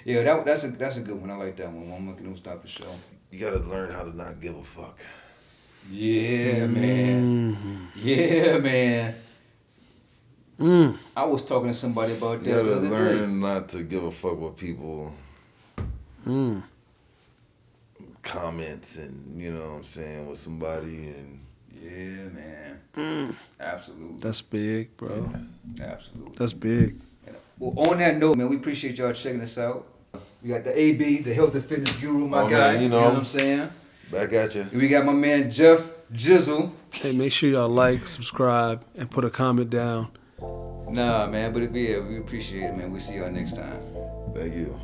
Yeah, that's a good one. I like that one. One monkey don't stop the show. You gotta learn how to not give a fuck. Yeah, man. Yeah, man. I was talking to somebody about You that gotta the other learn day. not to give a fuck what people comments and you know what I'm saying with somebody and Yeah, man. Absolutely. That's big, bro. Absolutely. That's big. Well, on that note, man, we appreciate y'all checking us out. We got the AB, the health and fitness guru, my Oh, guy. man, you know what I'm saying? back at you. And we got my man Jeff Jizzle. Hey, make sure y'all like, subscribe, and put a comment down. Nah, man, but we appreciate it, man. We'll see y'all next time. Thank you.